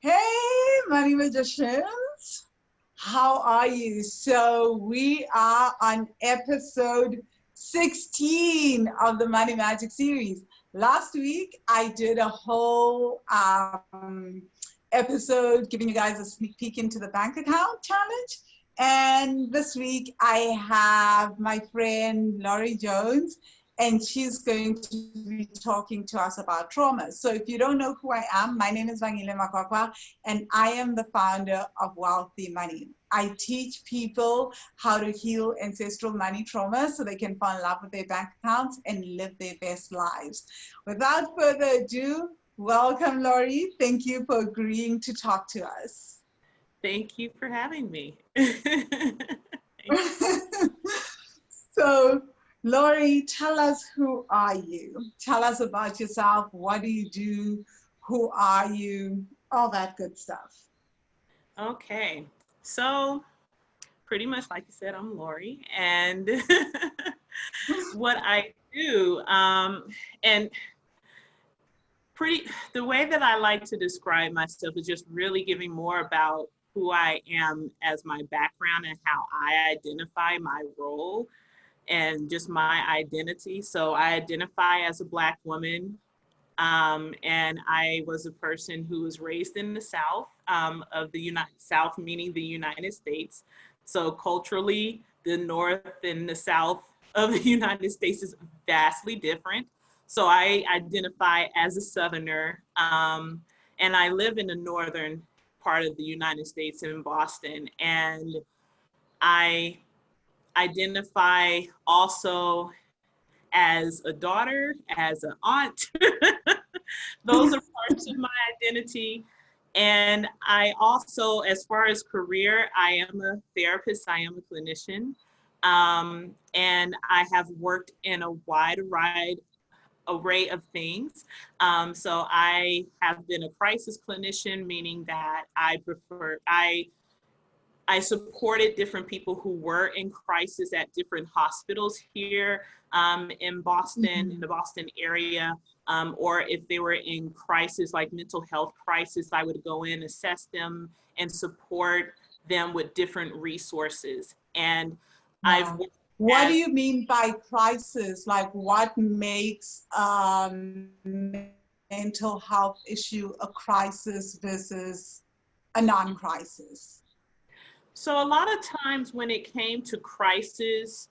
Hey, money magicians. How are you? So we are on episode 16 of the Money Magic series. Last week, I did a whole episode giving you guys a sneak peek into the bank account challenge. And this week, I have my friend Laurie Jones, and she's going to be talking to us about trauma. So if you don't know who I am, my name is Vangile Makwakwa, and I am the founder of Wealthy Money. I teach people how to heal ancestral money trauma so they can fall in love with their bank accounts and live their best lives. Without further ado, welcome, Laurie. Thank you for agreeing to talk to us. Thank you for having me. So, Laurie, tell us, who are you? Tell us about yourself. What do you do? Who are you? All that good stuff. Okay, so pretty much like you said, I'm Lori, and what I do, and the way that I like to describe myself is just really giving more about who I am as my background and how I identify my role and just my identity. So I identify as a Black woman, and I was a person who was raised in the South of the South, meaning the United States. So culturally, the North and the South of the United States is vastly different. So I identify as a Southerner, and I live in the northern part of the United States in Boston. And I identify also as a daughter, as an aunt. Those are parts of my identity. And I also, as far as career, I am a therapist, I am a clinician. And I have worked in a wide array of things. So I have been a crisis clinician, meaning that I supported different people who were in crisis at different hospitals here in Boston, in the Boston area, or if they were in crisis, like mental health crisis, I would go in, assess them, and support them with different resources. And Wow. What do you mean by crisis? Like, what makes mental health issue a crisis versus a non-crisis? So a lot of times when it came to crisis,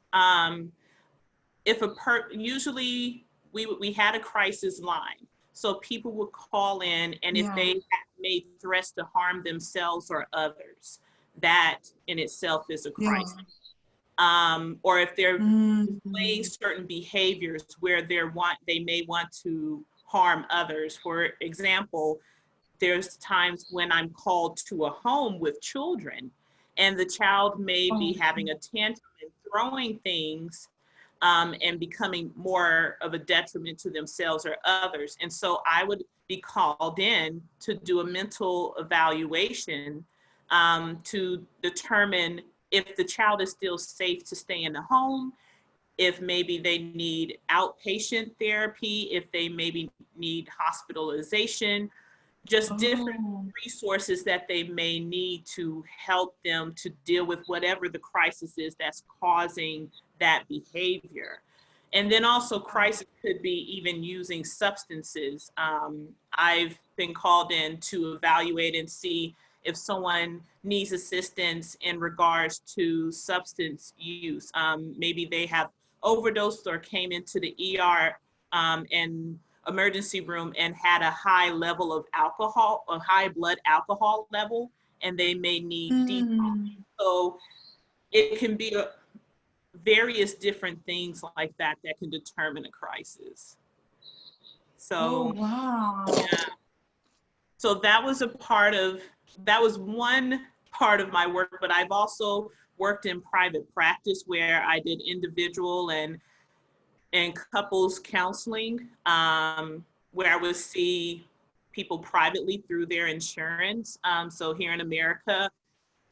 usually we had a crisis line. So people would call in, and if they made threats to harm themselves or others, that in itself is a crisis. Or if they're displaying certain behaviors where they may want to harm others. For example, there's times when I'm called to a home with children, and the child may be having a tantrum and throwing things and becoming more of a detriment to themselves or others. And so I would be called in to do a mental evaluation to determine if the child is still safe to stay in the home, if maybe they need outpatient therapy, if they maybe need hospitalization, just different resources that they may need to help them to deal with whatever the crisis is that's causing that behavior. And then also crisis could be even using substances. I've been called in to evaluate and see if someone needs assistance in regards to substance use. Maybe they have overdosed or came into the ER and emergency room and had a high level of alcohol, a high blood alcohol level, and they may need detox. So it can be various different things like that that can determine a crisis. So, yeah. So that was one part of my work, but I've also worked in private practice where I did individual and couples counseling, where I would see people privately through their insurance. So here in America,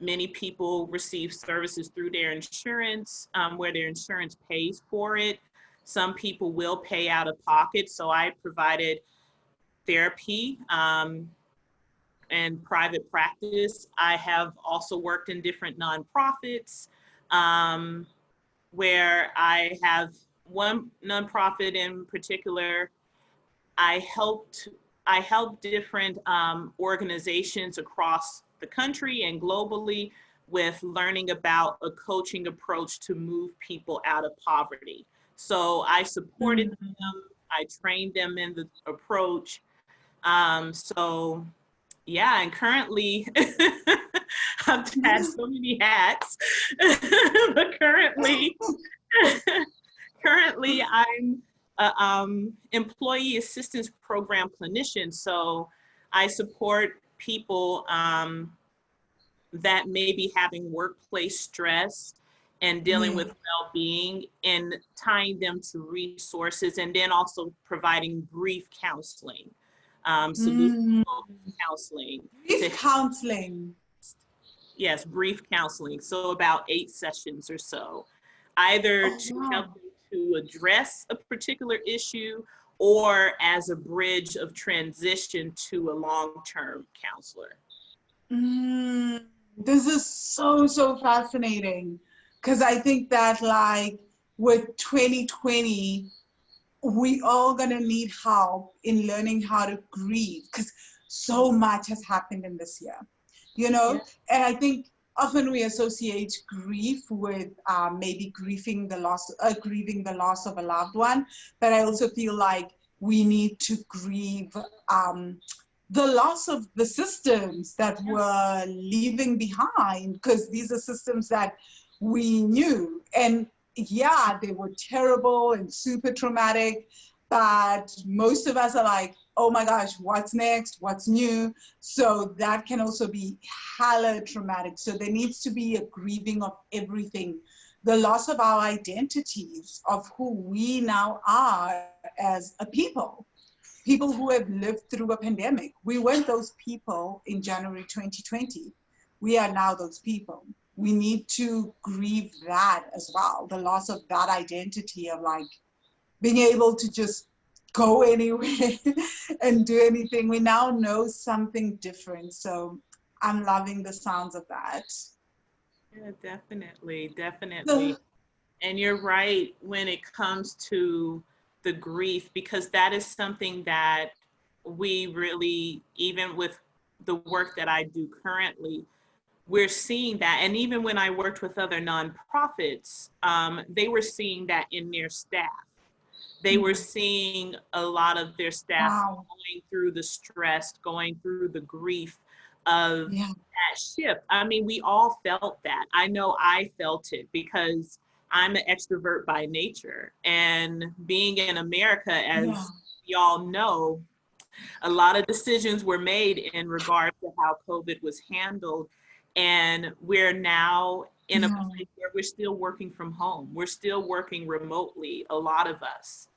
many people receive services through their insurance, where their insurance pays for it. Some people will pay out of pocket. So I provided therapy and private practice. I have also worked in different nonprofits, where I have one nonprofit in particular. I helped different organizations across the country and globally with learning about a coaching approach to move people out of poverty. So I supported them, I trained them in the approach. So yeah, and currently I've had so many hats, but currently I'm a employee assistance program clinician. So I support people that may be having workplace stress and dealing with well-being and tying them to resources, and then also providing brief counseling, solution counseling. Brief counseling. Yes, brief counseling. So about 8 sessions or so, either to help them to address a particular issue or as a bridge of transition to a long-term counselor. This is so fascinating, because I think that like with 2020, we all gonna need help in learning how to grieve, because so much has happened in this year, you know? Yeah. And I think often we associate grief with maybe grieving the loss of a loved one, but I also feel like we need to grieve the loss of the systems that we're leaving behind, because these are systems that we knew. And yeah, they were terrible and super traumatic, but most of us are like, oh my gosh, what's next? What's new? So that can also be hella traumatic. So there needs to be a grieving of everything. The loss of our identities, of who we now are as a people who have lived through a pandemic. We weren't those people in January 2020. We are now those people. We need to grieve that as well, the loss of that identity of like being able to just go anywhere and do anything. We now know something different. So I'm loving the sounds of that. Yeah, definitely. And you're right when it comes to the grief, because that is something that we really, even with the work that I do currently, we're seeing that. And even when I worked with other nonprofits, they were seeing that in their staff. They were seeing a lot of their staff going through the stress, going through the grief of that shift. I mean, we all felt that. I know I felt it because I'm an extrovert by nature, and being in America, as y'all know, a lot of decisions were made in regards to how COVID was handled. And we're now in a place where we're still working from home. We're still working remotely, a lot of us.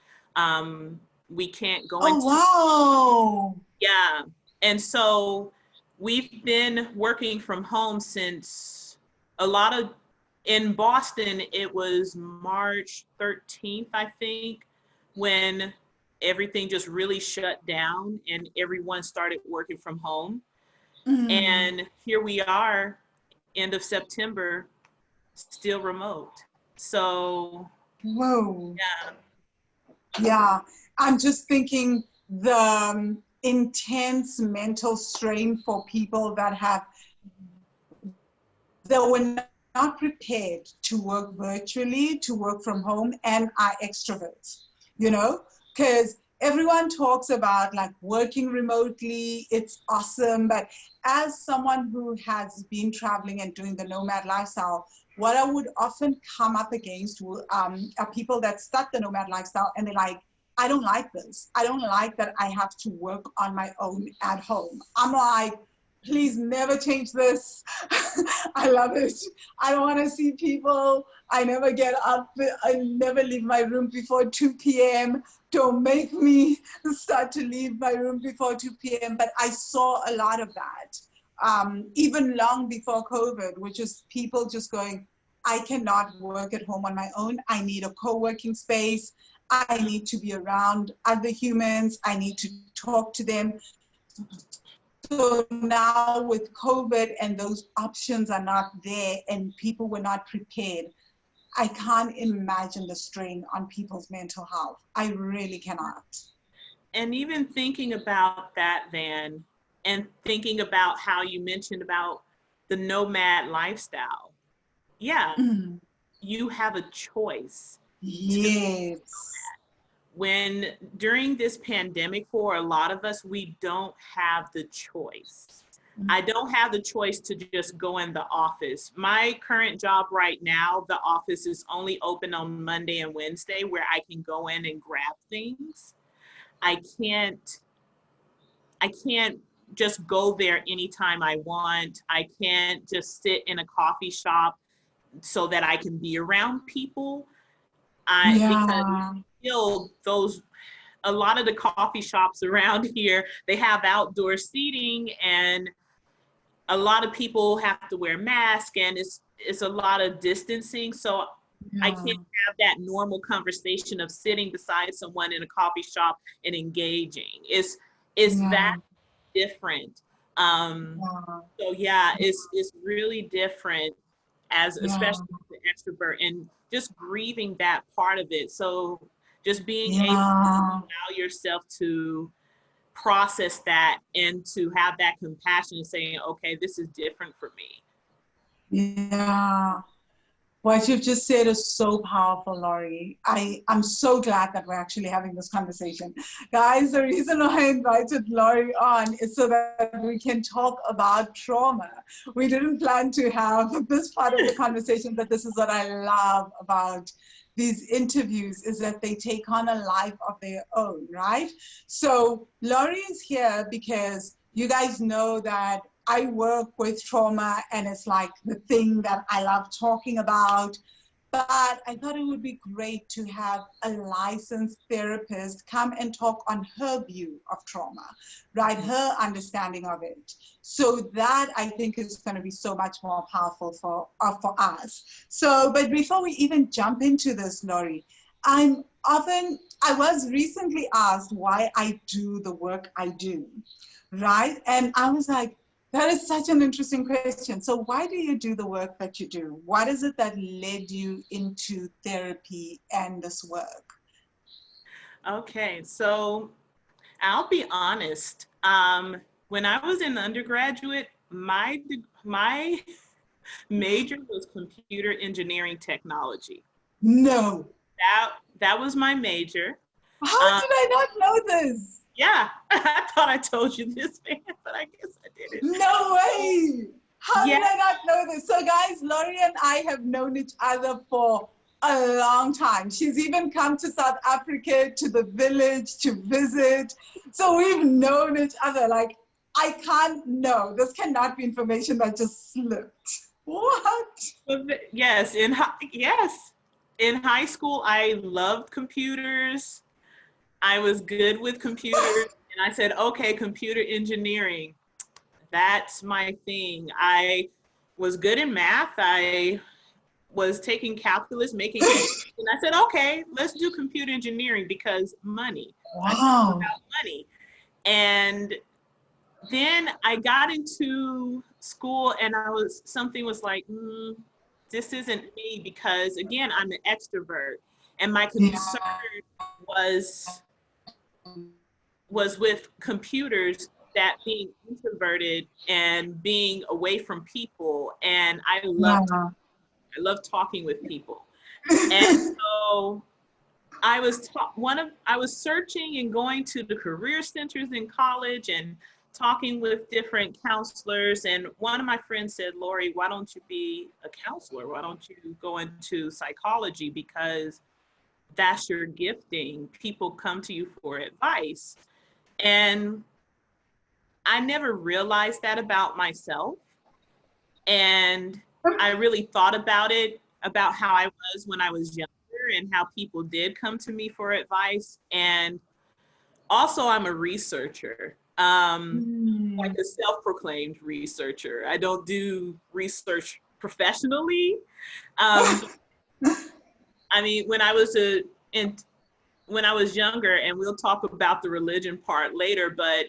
We can't go into— wow. Yeah. And so we've been working from home since in Boston, it was March 13th, I think, when everything just really shut down and everyone started working from home. And here we are, end of September, still remote. So, whoa. Yeah, I'm just thinking the intense mental strain for people that were not prepared to work virtually, to work from home, and are extroverts, you know, because everyone talks about like working remotely, it's awesome. But as someone who has been traveling and doing the Nomad Lifestyle, what I would often come up against are people that start the Nomad Lifestyle and they're like, I don't like this. I don't like that I have to work on my own at home. I'm like, please never change this. I love it. I don't want to see people. I never get up. I never leave my room before 2 p.m. Don't make me start to leave my room before 2 p.m. But I saw a lot of that, even long before COVID, which is people just going, I cannot work at home on my own. I need a co-working space. I need to be around other humans. I need to talk to them. So now with COVID and those options are not there and people were not prepared, I can't imagine the strain on people's mental health. I really cannot. And even thinking about that, Van, and thinking about how you mentioned about the nomad lifestyle. Yeah, you have a choice. Yes. When during this pandemic, for a lot of us, we don't have the choice. I don't have the choice to just go in the office. My current job right now, the office is only open on Monday and Wednesday, where I can go in and grab things. I can't just go there anytime I want. I can't just sit in a coffee shop so that I can be around people. Because still a lot of the coffee shops around here, they have outdoor seating and a lot of people have to wear masks and it's a lot of distancing. So I can't have that normal conversation of sitting beside someone in a coffee shop and engaging. It's that different. So yeah, it's really different as especially the extrovert and just grieving that part of it. So just being able to allow yourself to process that and to have that compassion and saying, okay, this is different for me. Yeah. What you've just said is so powerful, Laurie. I'm so glad that we're actually having this conversation. Guys, the reason I invited Laurie on is so that we can talk about trauma. We didn't plan to have this part of the conversation, but this is what I love about these interviews is that they take on a life of their own, right? So Laurie is here because you guys know that I work with trauma and it's like the thing that I love talking about. But I thought it would be great to have a licensed therapist come and talk on her view of trauma, right? Her understanding of it. So that I think is going to be so much more powerful for us. So, but before we even jump into this, Laurie, I was recently asked why I do the work I do, right? And I was like, that is such an interesting question. So why do you do the work that you do? What is it that led you into therapy and this work? Okay, so I'll be honest. When I was in undergraduate, my major was computer engineering technology. No. That was my major. How did I not know this? Yeah, I thought I told you this, man, but I guess I didn't. No way. How did I not know this? So guys, Laurie and I have known each other for a long time. She's even come to South Africa, to the village to visit. So we've known each other. Like, I can't know. This cannot be information that just slipped. What? Yes, in high school, I loved computers. I was good with computers, and I said, okay, computer engineering, that's my thing. I was good in math. I was taking calculus, making, and I said, okay, let's do computer engineering because money. Wow. I talk about money. And then I got into school and something was like, this isn't me because again, I'm an extrovert. And my concern was with computers, that being introverted and being away from people. And I love talking with people. And so I was searching and going to the career centers in college and talking with different counselors. And one of my friends said, Laurie, why don't you be a counselor? Why don't you go into psychology? Because that's your gifting. People come to you for advice. And I never realized that about myself. And I really thought about it, about how I was when I was younger and how people did come to me for advice. And also I'm a researcher, like a self-proclaimed researcher. I don't do research professionally. I mean, when I was younger, and we'll talk about the religion part later, but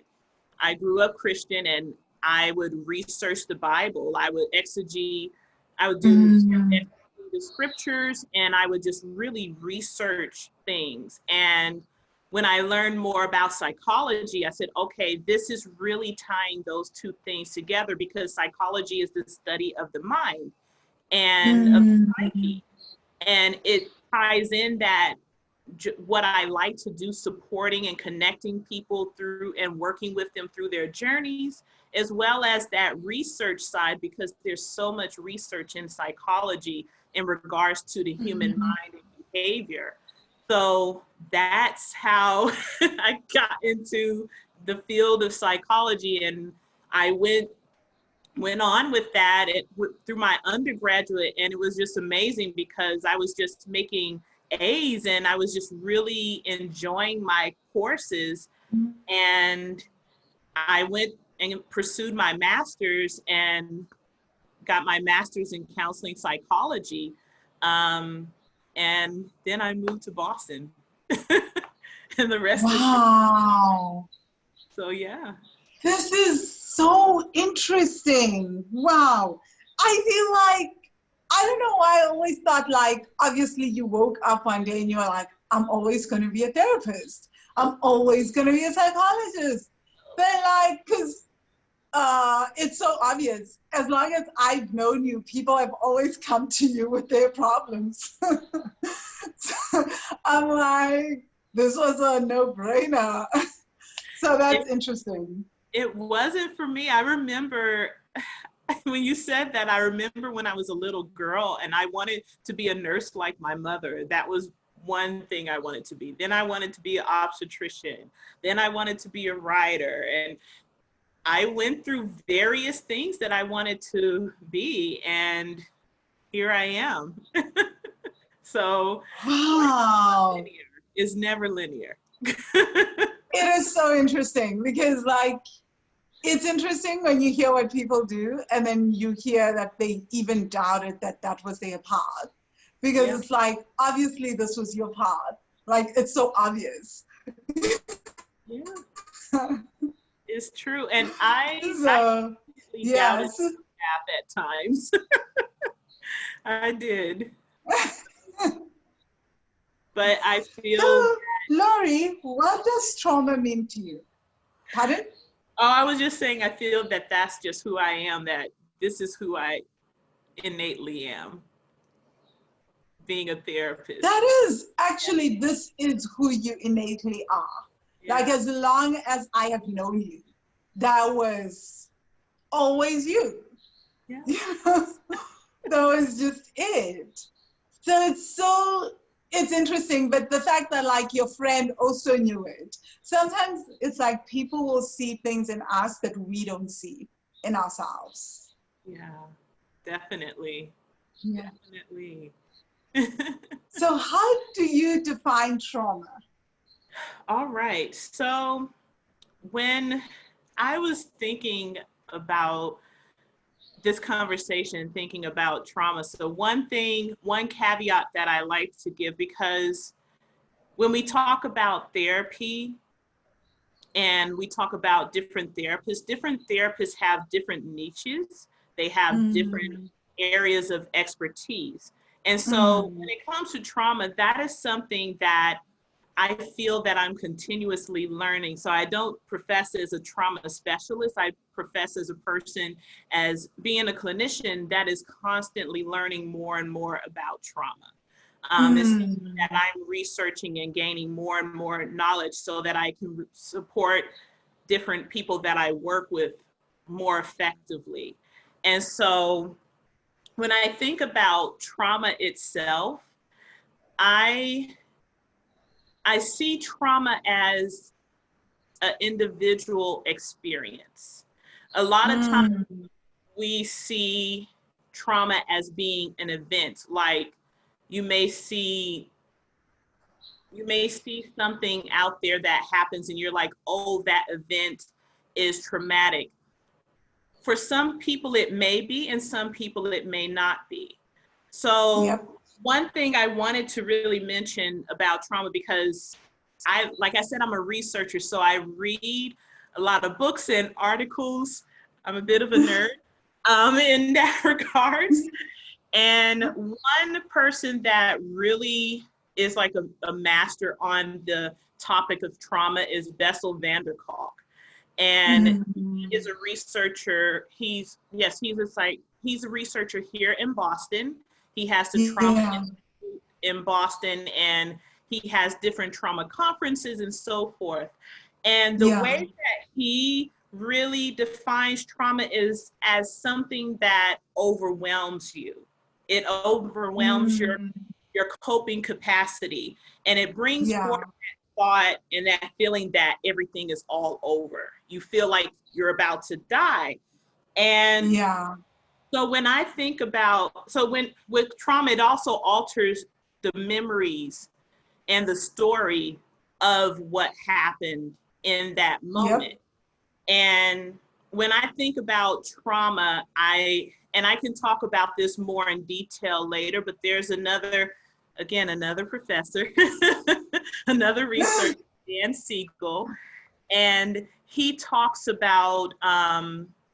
I grew up Christian, and I would research the Bible. I would exegete, I would do the scriptures, and I would just really research things. And when I learned more about psychology, I said, okay, this is really tying those two things together, because psychology is the study of the mind and of the psyche. And it ties in that what I like to do, supporting and connecting people through and working with them through their journeys, as well as that research side, because there's so much research in psychology in regards to the human mind and behavior. So that's how I got into the field of psychology, and I went on with that through my undergraduate, and it was just amazing because I was just making A's and I was just really enjoying my courses. And I went and pursued my master's and got my master's in counseling psychology. And then I moved to Boston. And the rest is Wow. so yeah. This is so interesting. Wow. I feel like, I don't know why I always thought, like, obviously you woke up one day and you were like, I'm always going to be a therapist. I'm always going to be a psychologist. But like, because it's so obvious. As long as I've known you, people have always come to you with their problems. So I'm like, this was a no-brainer. So that's interesting. It wasn't for me. I remember when you said that, I remember when I was a little girl and I wanted to be a nurse like my mother. That was one thing I wanted to be. Then I wanted to be an obstetrician. Then I wanted to be a writer. And I went through various things that I wanted to be, and here I am. So wow, it's never linear. It is so interesting because, like, it's interesting when you hear what people do and then you hear that they even doubted that that was their path, because it's like, obviously this was your path. Like, it's so obvious. Yeah. It's true. And I doubted the path at times. I did. But I feel so, Lori, what does trauma mean to you? Pardon? Oh, I was just saying, I feel that that's just who I am, that this is who I innately am, being a therapist. That is, actually, this is who you innately are. Yeah. Like, as long as I have known you, that was always you. Yeah. That was just it. So it's interesting, but the fact that, like, your friend also knew it, sometimes it's like people will see things in us that we don't see in ourselves. Yeah, definitely. Yeah. Definitely. So how do you define trauma? All right. So when I was thinking about this conversation, thinking about trauma, so one caveat that I like to give, because when we talk about therapy and we talk about different therapists have different niches. They have different areas of expertise. And so when it comes to trauma, that is something that I feel that I'm continuously learning. So I don't profess as a trauma specialist. I profess as a person, as being a clinician that is constantly learning more and more about trauma. It's something that I'm researching and gaining more and more knowledge so that I can support different people that I work with more effectively. And so when I think about trauma itself, I see trauma as an individual experience. A lot of times we see trauma as being an event. Like, you may see something out there that happens and you're like, oh, that event is traumatic. For some people it may be, and some people it may not be. So one thing I wanted to really mention about trauma, because like I said, I'm a researcher, so I read a lot of books and articles. I'm a bit of a nerd in that regards. And one person that really is like a master on the topic of trauma is Bessel van der Kolk. And he is a researcher. He's a researcher here in Boston. He has the Trauma Institute in Boston, and he has different trauma conferences and so forth. And the way that he really defines trauma is as something that overwhelms you. It overwhelms your coping capacity, and it brings forth that thought and that feeling that everything is all over. You feel like you're about to die. And so when I think about, with trauma, it also alters the memories and the story of what happened in that moment. And when I think about trauma, I can talk about this more in detail later, but there's another professor, another researcher, Dan Siegel, and he talks about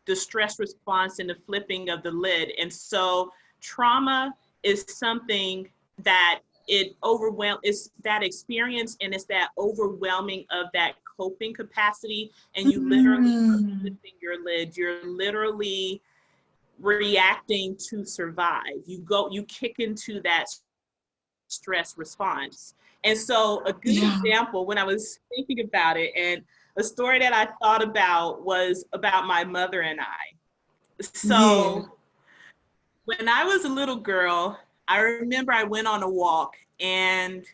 the stress response and the flipping of the lid. And so trauma is something that it's that experience, and it's that overwhelming of that coping capacity, and you literally are flipping your lid. You're literally reacting to survive. You kick into that stress response. And so a good example, when I was thinking about it, and a story that I thought about was about my mother and I. So when I was a little girl, I remember I went on a walk, and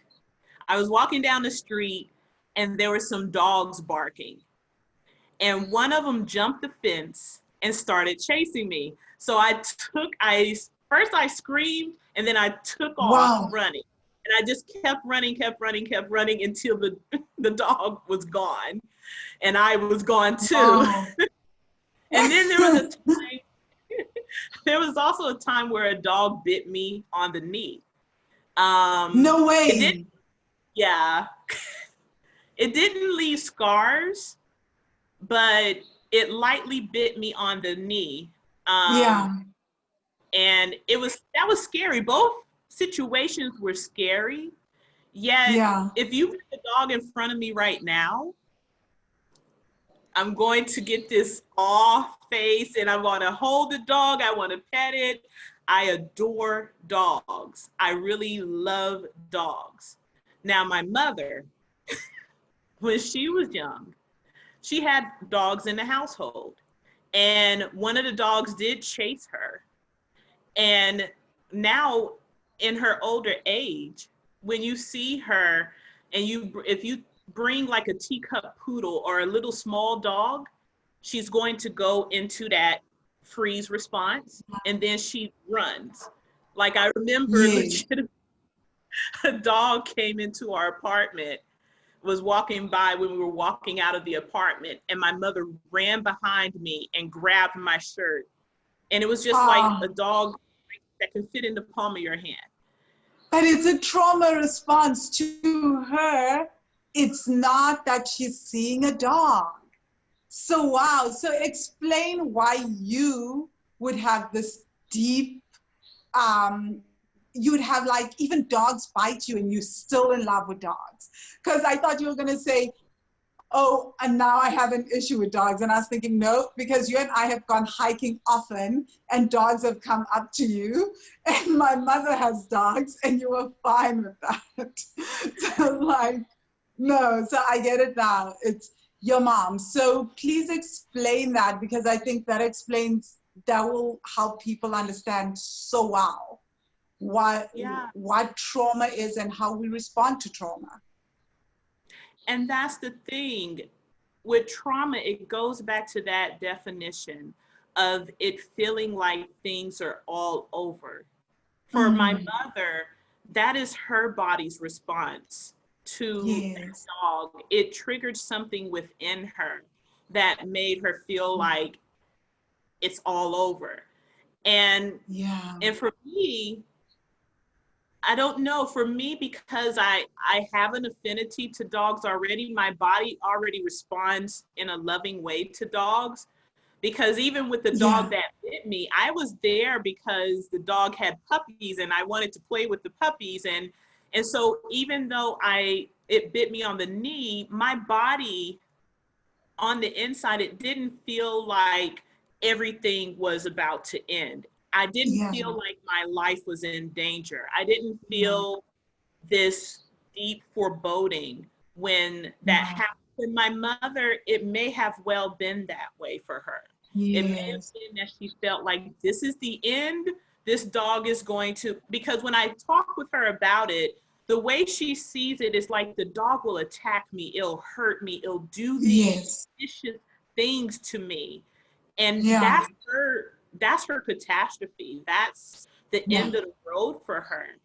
I was walking down the street, and there were some dogs barking. And one of them jumped the fence and started chasing me. So first I screamed, and then I took off running. And I just kept running until the dog was gone. And I was gone too. And then there was also a time where a dog bit me on the knee. No way. It didn't leave scars, but it lightly bit me on the knee. And that was scary. Both situations were scary. Yet, if you put a dog in front of me right now, I'm going to get this awe face, and I want to hold the dog. I want to pet it. I adore dogs. I really love dogs. Now, my mother, when she was young, she had dogs in the household, and one of the dogs did chase her. And now, in her older age, when you see her, and if you bring like a teacup poodle or a little small dog, she's going to go into that freeze response, and then she runs. Like, I remember a dog came into our apartment, was walking by when we were walking out of the apartment, and my mother ran behind me and grabbed my shirt. And it was just like a dog that can fit in the palm of your hand. But it's a trauma response to her. It's not that she's seeing a dog. So wow. So explain why you would have this deep, you would have like even dogs bite you and you're still in love with dogs. Because I thought you were going to say, oh, and now I have an issue with dogs. And I was thinking, no, because you and I have gone hiking often and dogs have come up to you, and my mother has dogs and you were fine with that. So like, no, so I get it now. It's your mom. So please explain that, because I think that will help people understand so well what trauma is and how we respond to trauma. And that's the thing with trauma, it goes back to that definition of it feeling like things are all over. For my mother, that is her body's response to the dog. It triggered something within her that made her feel like it's all over. And for me, I don't know. For me, because I have an affinity to dogs already, my body already responds in a loving way to dogs. Because even with the Yeah. dog that bit me, I was there because the dog had puppies and I wanted to play with the puppies. And so even though it bit me on the knee, my body on the inside, it didn't feel like everything was about to end. I didn't Yeah. feel like my life was in danger. I didn't Yeah. feel this deep foreboding when that Yeah. happened. For my mother, it may have well been that way for her. It may have Yes. been that she felt like this is the end. This dog is going to, because when I talk with her about it, the way she sees it is like the dog will attack me, it'll hurt me, it'll do these Yes. vicious things to me. And Yeah. that's her catastrophe. That's the Yeah. end of the road for her.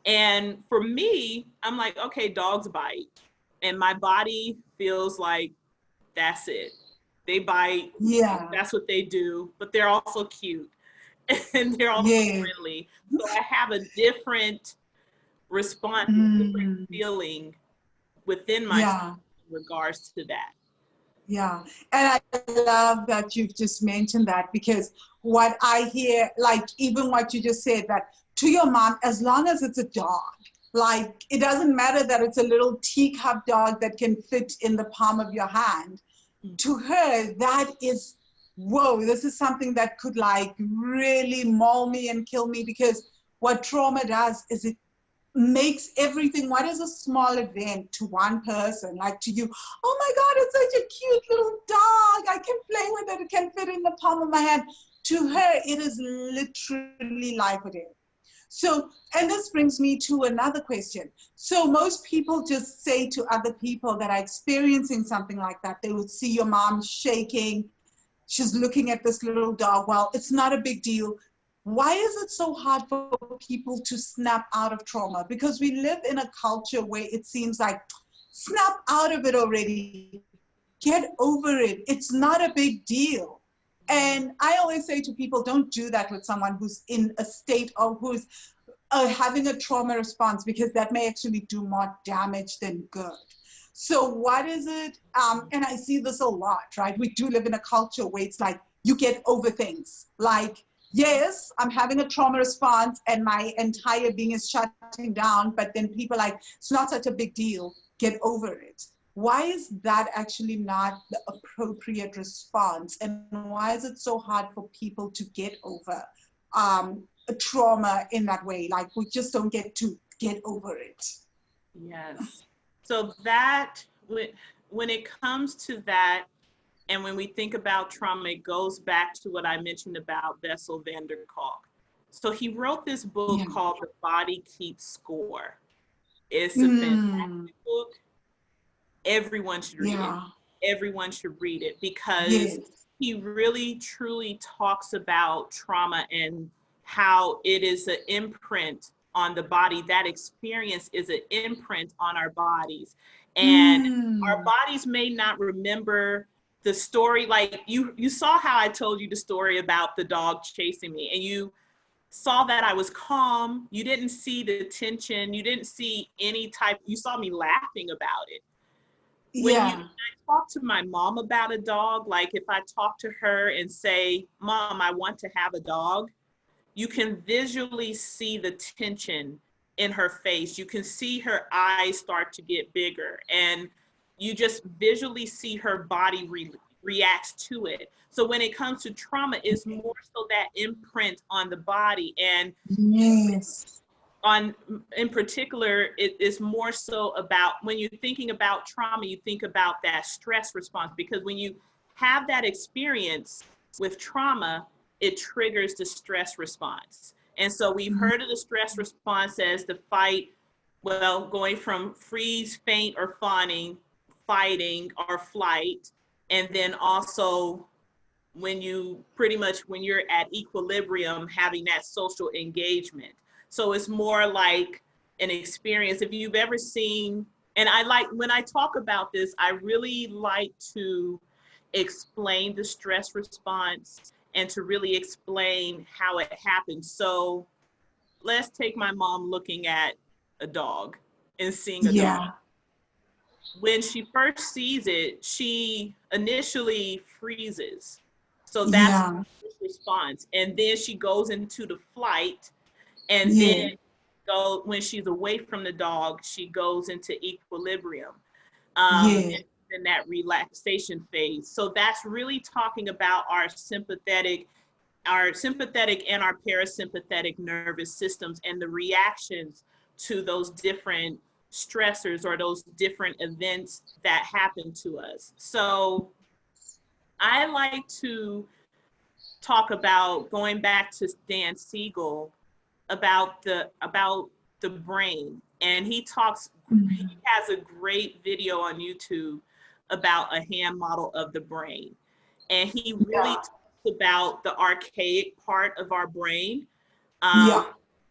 And for me, I'm like, okay, dogs bite. And my body feels like that's it. They bite. Yeah. That's what they do. But they're also cute and they're also Yes. friendly. So I have a different response, a different Mm. feeling within myself Yeah. in regards to that. Yeah. And I love that you've just mentioned that, because what I hear, like even what you just said, that to your mom, as long as it's a dog, like it doesn't matter that it's a little teacup dog that can fit in the palm of your hand. To her, that is, whoa, this is something that could like really maul me and kill me, because what trauma does is it makes everything, what is a small event to one person, like to you, oh my God, it's such a cute little dog, I can play with it, it can fit in the palm of my hand. To her, it is literally life or death. So, and this brings me to another question. So most people just say to other people that are experiencing something like that, they would see your mom shaking, she's looking at this little dog, well, it's not a big deal. Why is it so hard for people to snap out of trauma? Because we live in a culture where it seems like, snap out of it already, get over it, it's not a big deal. And I always say to people, don't do that with someone who's in a state of who's having a trauma response, because that may actually do more damage than good. So what is it? And I see this a lot, right? We do live in a culture where it's like, you get over things. Like, yes, I'm having a trauma response and my entire being is shutting down, but then people like, it's not such a big deal, get over it. Why is that actually not the appropriate response? And why is it so hard for people to get over a trauma in that way? Like, we just don't get over it. Yes. So that, when it comes to that, and when we think about trauma, it goes back to what I mentioned about Bessel van der Kolk. So he wrote this book Yeah. called The Body Keeps Score. It's a Mm, fantastic book. Everyone should read it. yeah. Everyone should read it, because Yes. he really truly talks about trauma and how it is an imprint on the body. That experience is an imprint on our bodies. And our Mm, bodies may not remember the story. Like you saw how I told you the story about the dog chasing me, and you saw that I was calm. You didn't see the tension. You didn't see any type, you saw me laughing about it. When yeah. I talk to my mom about a dog, like if I talk to her and say, Mom, I want to have a dog, you can visually see the tension in her face. You can see her eyes start to get bigger, and you just visually see her body reacts to it. So when it comes to trauma, it's more so that imprint on the body. And Yes. on, in particular, it is more so about, when you're thinking about trauma, you think about that stress response, because when you have that experience with trauma, it triggers the stress response. And so we've heard of the stress response as the fight, well, going from freeze, faint, or fawning, fighting, or flight. And then also when you pretty much, when you're at equilibrium, having that social engagement. So it's more like an experience. If you've ever seen, and I like, when I talk about this, I really like to explain the stress response and to really explain how it happens. So let's take my mom looking at a dog and seeing a Yeah. dog. When she first sees it, she initially freezes. So that's Yeah. her first response. And then she goes into the flight, and Yeah. then when she's away from the dog, she goes into equilibrium. Yeah. In that relaxation phase. So that's really talking about our sympathetic and our parasympathetic nervous systems and the reactions to those different stressors or those different events that happen to us. So I like to talk about, going back to Dan Siegel, about the brain. And he has a great video on YouTube about a hand model of the brain. And he really talks about the archaic part of our brain. And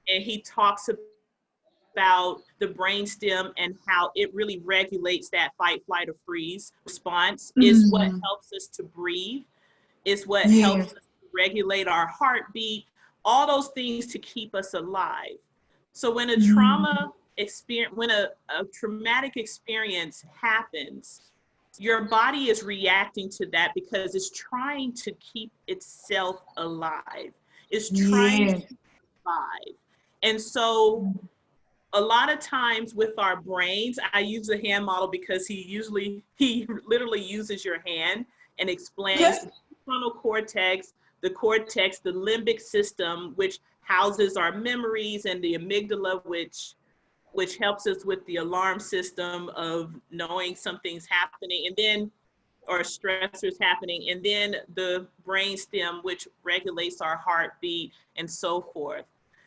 he talks about the brainstem and how it really regulates that fight, flight, or freeze response. Is what helps us to breathe, is what helps us to regulate our heartbeat, all those things to keep us alive. So when a traumatic experience happens, your body is reacting to that because it's trying to keep itself alive. It's trying to survive. And so a lot of times with our brains, I use the hand model because he literally uses your hand and explains the prefrontal cortex, the limbic system, which houses our memories, and the amygdala, which helps us with the alarm system of knowing something's happening, and then, or stressors happening, and then the brainstem, which regulates our heartbeat and so forth.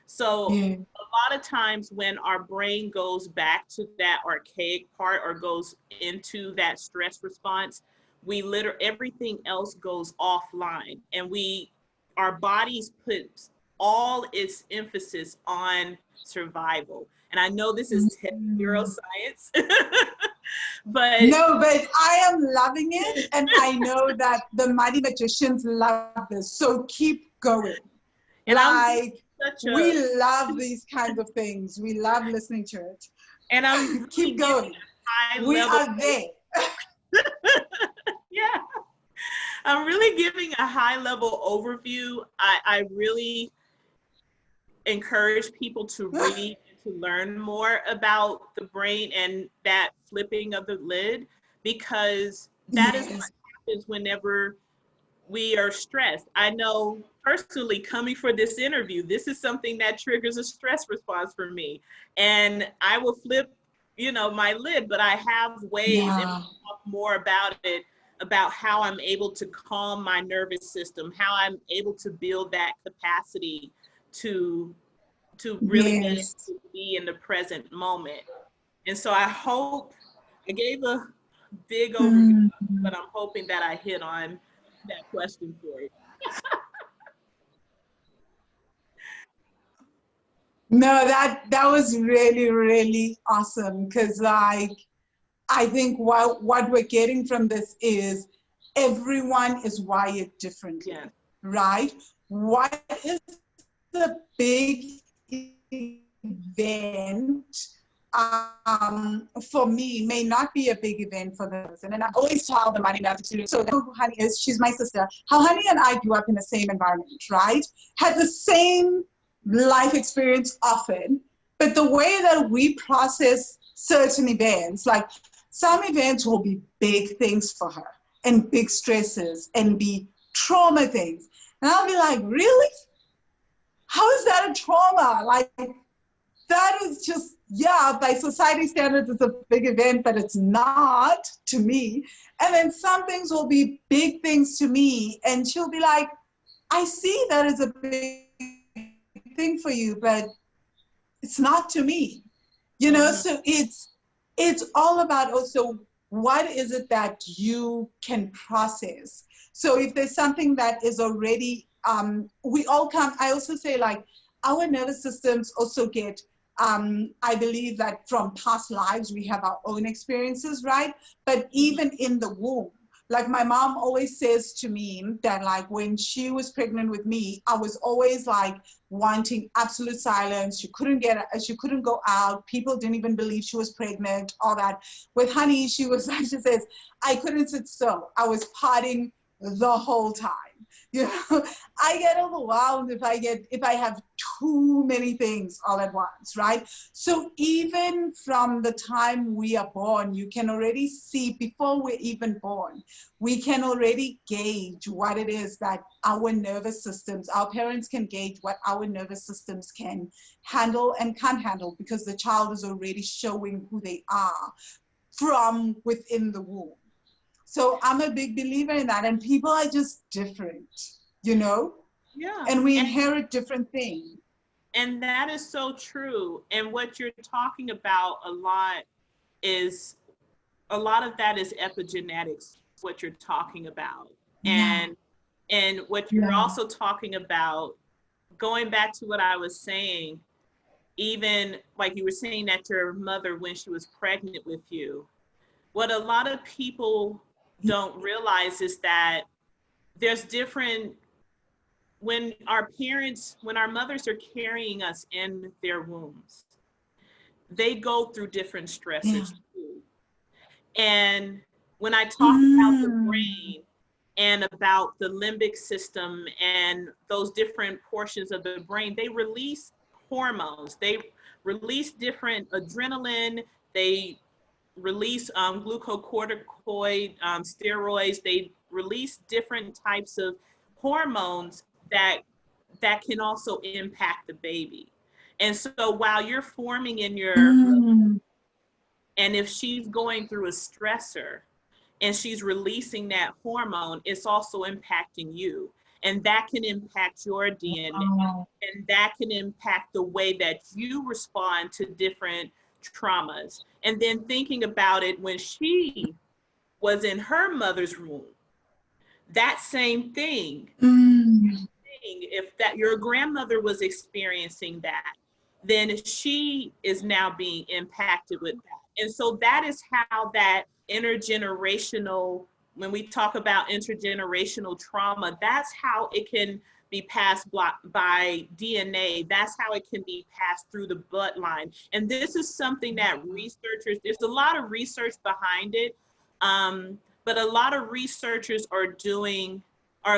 So a lot of times when our brain goes back to that archaic part or goes into that stress response, everything else goes offline, and our bodies put all its emphasis on survival. And I know this is neuroscience, but I am loving it, and I know that the Mighty Magicians love this. So keep going. And we love these kinds of things. We love listening to it. And I'm really keep going. We are there. Yeah. I'm really giving a high level overview. I really encourage people to read and to learn more about the brain and that flipping of the lid, because that is what happens whenever we are stressed. I know personally, coming for this interview, this is something that triggers a stress response for me. And I will flip, my lid, but I have ways, and we'll talk more about it, about how I'm able to calm my nervous system, how I'm able to build that capacity to really be in the present moment. And so I gave a big overview, but I'm hoping that I hit on that question for you. No, that was really, really awesome, because I think what we're getting from this is everyone is wired differently, right? What is the big event for me may not be a big event for the person. And I always tell the Money Magic students, so who Honey is, she's my sister, how Honey and I grew up in the same environment, right? Had the same life experience often, but the way that we process certain events, like some events will be big things for her and big stresses and be trauma things. And I'll be like, really? How is that a trauma? Like, that is just, by society standards, it's a big event, but it's not to me. And then some things will be big things to me, and she'll be like, I see that is a big thing for you, but it's not to me. So it's all about also what is it that you can process. So if there's something that is already, we all come, I also say, like, our nervous systems also get, I believe that from past lives, we have our own experiences, right? But even in the womb, Like my mom always says to me that like when she was pregnant with me, I was always like wanting absolute silence. She couldn't go out. People didn't even believe she was pregnant, all that. With Honey, she says, I couldn't sit still. I was partying the whole time. You know, I get overwhelmed if I have too many things all at once, right? So even from the time we are born, you can already see, before we're even born, we can already gauge what it is that our nervous systems, our parents can gauge what our nervous systems can handle and can't handle, because the child is already showing who they are from within the womb. So I'm a big believer in that. And people are just different, you know? Yeah. And we inherit different things. And that is so true. And what you're talking about a lot of that is epigenetics, what you're talking about. Yeah. And what you're also talking about, going back to what I was saying, even like you were saying that your mother, when she was pregnant with you, what a lot of people don't realize is that there's different, when our mothers are carrying us in their wombs, they go through different stresses too. And when I talk about the brain and about the limbic system and those different portions of the brain, they release hormones. They release different adrenaline. They release glucocorticoid steroids. They release different types of hormones that can also impact the baby. And so while you're forming in your and if she's going through a stressor and she's releasing that hormone, it's also impacting you. And that can impact your DNA, and that can impact the way that you respond to different traumas. And then thinking about it, when she was in her mother's womb, that same thing. If that your grandmother was experiencing that, then she is now being impacted with that. And so that is how that intergenerational, when we talk about intergenerational trauma, that's how it can be passed by DNA. That's how it can be passed through the bloodline. And this is something that researchers, there's a lot of research behind it, but a lot of researchers are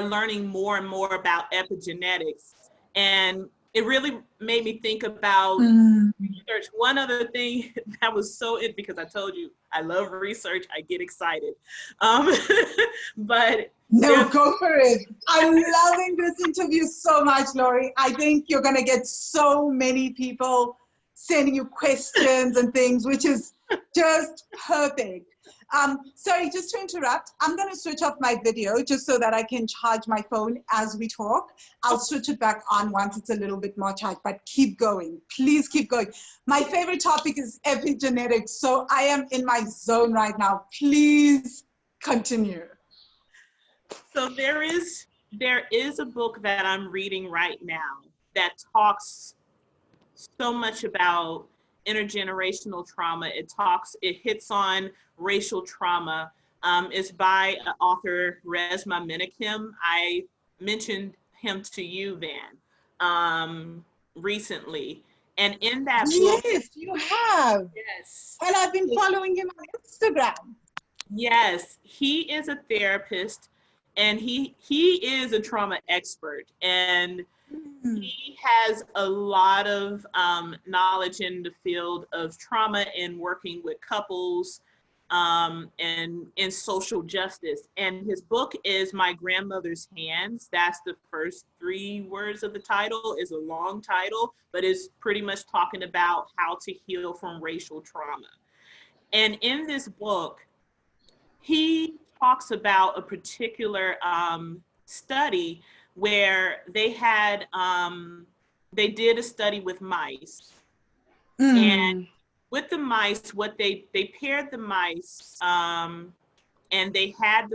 learning more and more about epigenetics. And it really made me think about research. One other thing that was so because I told you I love research, I get excited. But no, go for it. I'm loving this interview so much, Lori. I think you're gonna get so many people sending you questions and things, which is just perfect. Sorry, just to interrupt, I'm going to switch off my video just so that I can charge my phone as we talk. I'll switch it back on once it's a little bit more charged, but keep going. Please keep going. My favorite topic is epigenetics, so I am in my zone right now. Please continue. So there is a book that I'm reading right now that talks so much about intergenerational trauma. It hits on racial trauma. It's by author Resmaa Menakem. I mentioned him to you, Van, recently. And in that book— Yes, you have. Yes. And I've been following him on Instagram. Yes, he is a therapist, and he is a trauma expert, and he has a lot of knowledge in the field of trauma and working with couples and in social justice. And his book is My Grandmother's Hands. That's the first 3 words of the title. Is a long title, but it's pretty much talking about how to heal from racial trauma. And in this book, he talks about a particular study where they did a study with mice. And with the mice, what they paired the mice and they had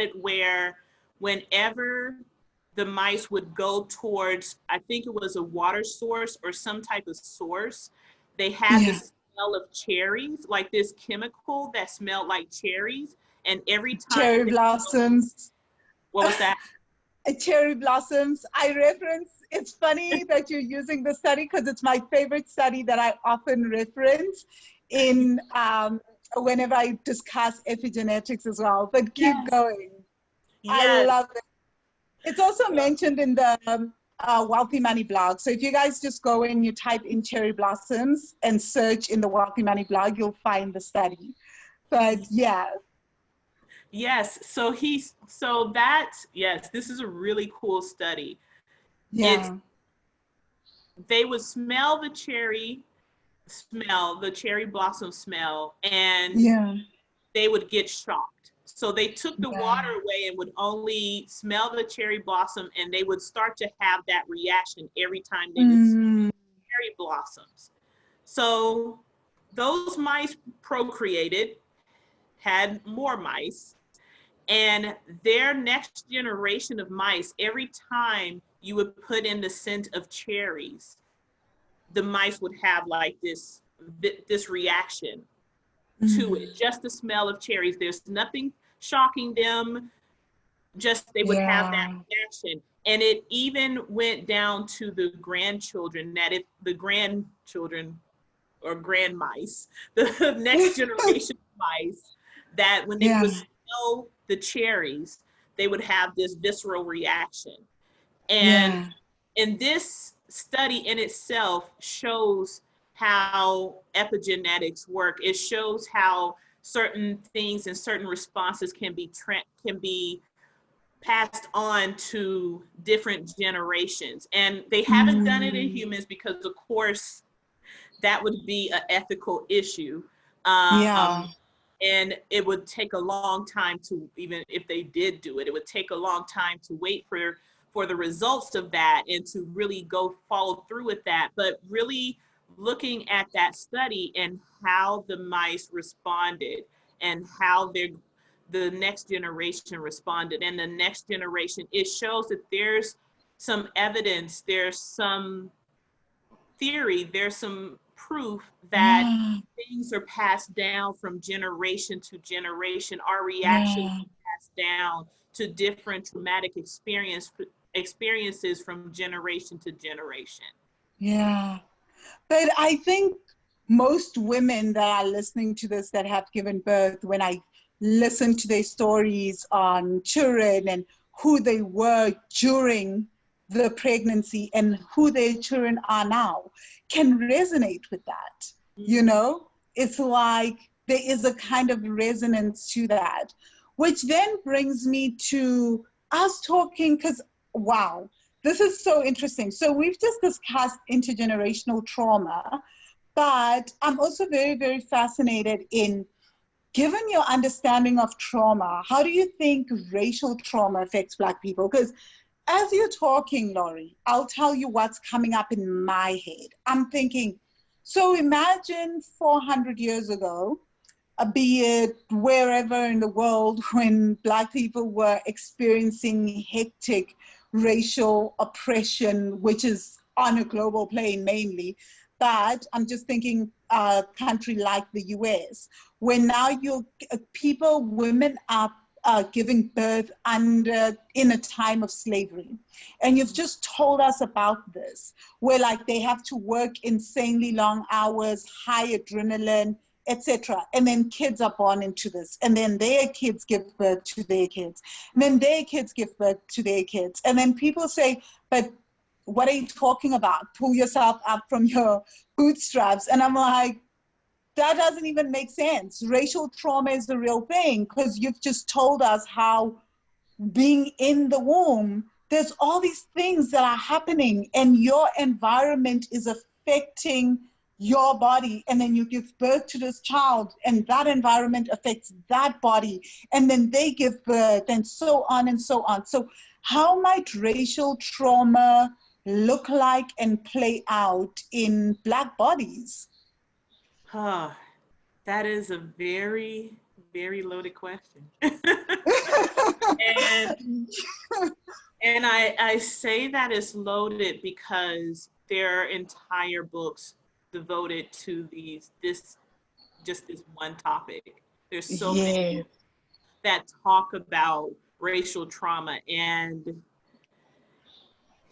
it where whenever the mice would go towards, I think it was a water source or some type of source, they had the smell of cherries, like this chemical that smelled like cherries. And every time Cherry blossoms. What was that? Cherry blossoms. I reference, it's funny that you're using the study because it's my favorite study that I often reference in whenever I discuss epigenetics as well. But keep going. I Yes. love it. It's also mentioned in the Wealthy Money blog. So if you guys just go in, you type in cherry blossoms and search in the Wealthy Money blog, you'll find the study. But yeah. Yes. Yes, this is a really cool study. Yeah. They would smell the cherry blossom smell, and they would get shocked. So they took the water away and would only smell the cherry blossom, and they would start to have that reaction every time they would smell cherry blossoms. So those mice procreated, had more mice, and their next generation of mice, every time you would put in the scent of cherries, the mice would have like this reaction to it, just the smell of cherries. There's nothing shocking them, just they would have that reaction. And it even went down to the grandchildren, that if the grandchildren or grand mice, the next generation of mice, that when they would smell the cherries, they would have this visceral reaction. And this study in itself shows how epigenetics work. It shows how certain things and certain responses can be passed on to different generations. And they haven't done it in humans because, of course, that would be an ethical issue. And it would take a long time to, even if they did do it, it would take a long time to wait for the results of that and to really go follow through with that. But really looking at that study and how the mice responded and how the next generation responded, and the next generation, it shows that there's some evidence, there's some theory, there's some proof that things are passed down from generation to generation. Our reactions are passed down to different traumatic experiences from generation to generation. Yeah. But I think most women that are listening to this that have given birth, when I listen to their stories on children and who they were during the pregnancy and who their children are now, can resonate with that. You know, it's like there is a kind of resonance to that, which then brings me to us talking, because wow, this is so interesting. So we've just discussed intergenerational trauma, but I'm also very, very fascinated in, given your understanding of trauma, how do you think racial trauma affects Black people? Because as you're talking, Laurie, I'll tell you what's coming up in my head. I'm thinking, so imagine 400 years ago, be it wherever in the world, when Black people were experiencing hectic racial oppression, which is on a global plane mainly. But I'm just thinking a country like the US, where now women are giving birth in a time of slavery. And you've just told us about this, where like they have to work insanely long hours, high adrenaline, etc. And then kids are born into this. And then their kids give birth to their kids. And then their kids give birth to their kids. And then people say, but what are you talking about? Pull yourself up from your bootstraps. And I'm like, that doesn't even make sense. Racial trauma is the real thing, because you've just told us how being in the womb, there's all these things that are happening and your environment is affecting your body, and then you give birth to this child and that environment affects that body, and then they give birth, and so on and so on. So how might racial trauma look like and play out in Black bodies? That is a very, very loaded question. And I say that it's loaded because there are entire books devoted to this one topic. There's so many that talk about racial trauma, and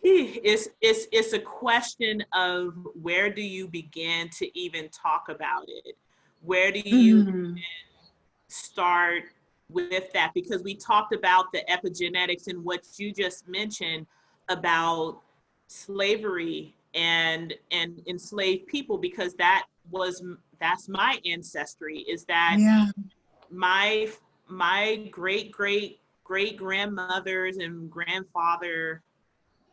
it's a question of where do you begin to even talk about it? Where do you even start with that? Because we talked about the epigenetics and what you just mentioned about slavery and enslaved people, because that's my ancestry, is that my great grandmothers and grandfather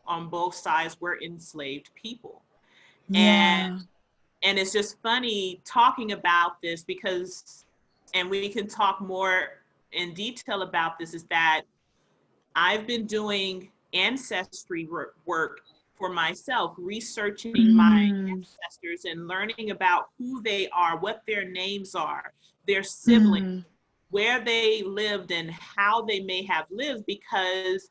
on both sides were enslaved people. And it's just funny talking about this, because, and we can talk more in detail about this, is that I've been doing ancestry work for myself, researching my ancestors and learning about who they are, what their names are, their siblings, where they lived and how they may have lived, because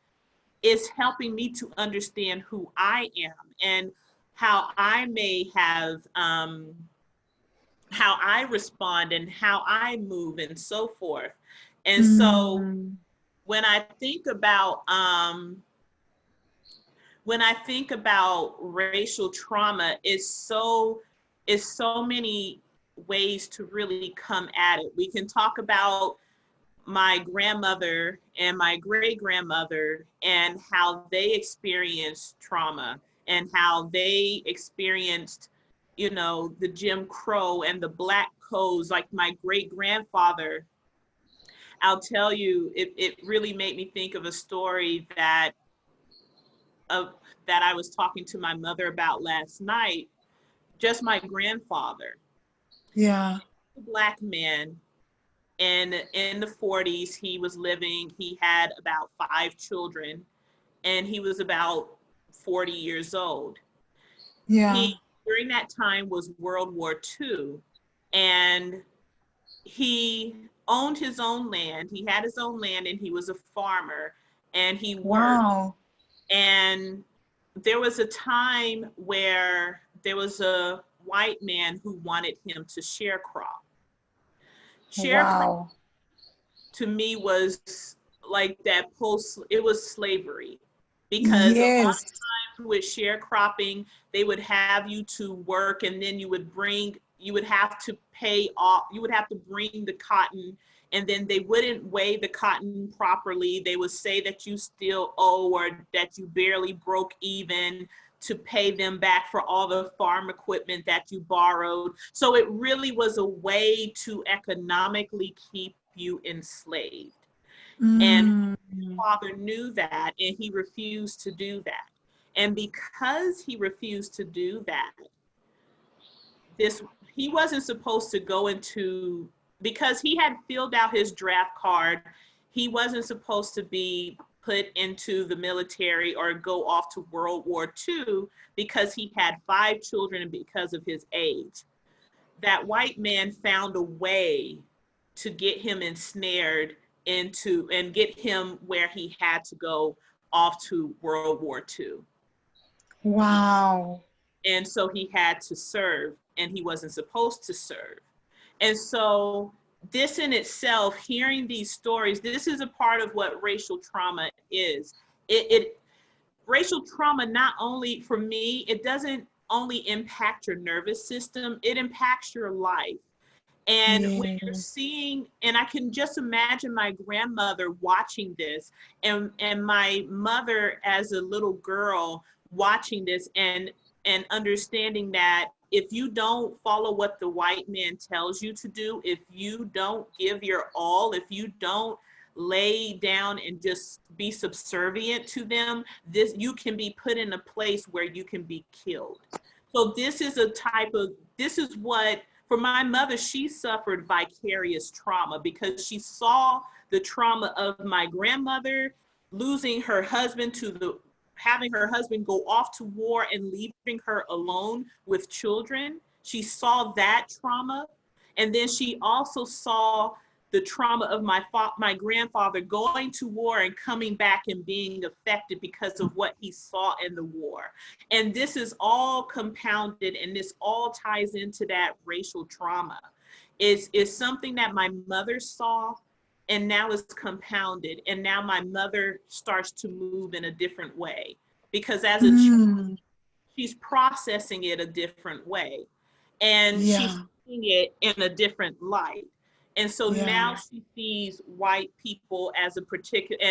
it's helping me to understand who I am and how I may have, how I respond and how I move and so forth. And so when I think about racial trauma, it's so many ways to really come at it. We can talk about my grandmother and my great grandmother and how they experienced trauma and how they experienced, you know, the Jim Crow and the Black codes. Like my great grandfather, I'll tell you, it really made me think of a story that I was talking to my mother about last night. Just my grandfather. A Black man. And in the 40s, he was living, he had about 5 children, and he was about 40 years old. He, during that time, was World War II, and he owned his own land. He had his own land, and he was a farmer, and he worked. And there was a time where there was a white man who wanted him to sharecrop. Sharecrop to me was like that it was slavery, because a lot of times with sharecropping, they would have you to work, and then you would have to pay off, you would have to bring the cotton, and then they wouldn't weigh the cotton properly. They would say that you still owe, or that you barely broke even, to pay them back for all the farm equipment that you borrowed. So it really was a way to economically keep you enslaved. And my father knew that, and he refused to do that. And because he refused to do that, he wasn't supposed to go into, because he had filled out his draft card, he wasn't supposed to be put into the military or go off to World War II, because he had 5 children and because of his age. That white man found a way to get him ensnared into and get him where he had to go off to World War II. And so he had to serve, and he wasn't supposed to serve. And so this in itself, hearing these stories, this is a part of what racial trauma is. Racial trauma, not only for me, it doesn't only impact your nervous system, it impacts your life. And when you're seeing, and I can just imagine my grandmother watching this, and my mother as a little girl watching this, and understanding that if you don't follow what the white man tells you to do, if you don't give your all, if you don't lay down and just be subservient to them, you can be put in a place where you can be killed. So this is what, for my mother, she suffered vicarious trauma, because she saw the trauma of my grandmother losing her husband having her husband go off to war and leaving her alone with children. She saw that trauma. And then she also saw the trauma of my grandfather going to war and coming back and being affected because of what he saw in the war. And this is all compounded, and this all ties into that racial trauma. It's something that my mother saw, and now it's compounded. And now my mother starts to move in a different way, because as a child, she's processing it a different way, and she's seeing it in a different light. And so now she sees white people as a particular,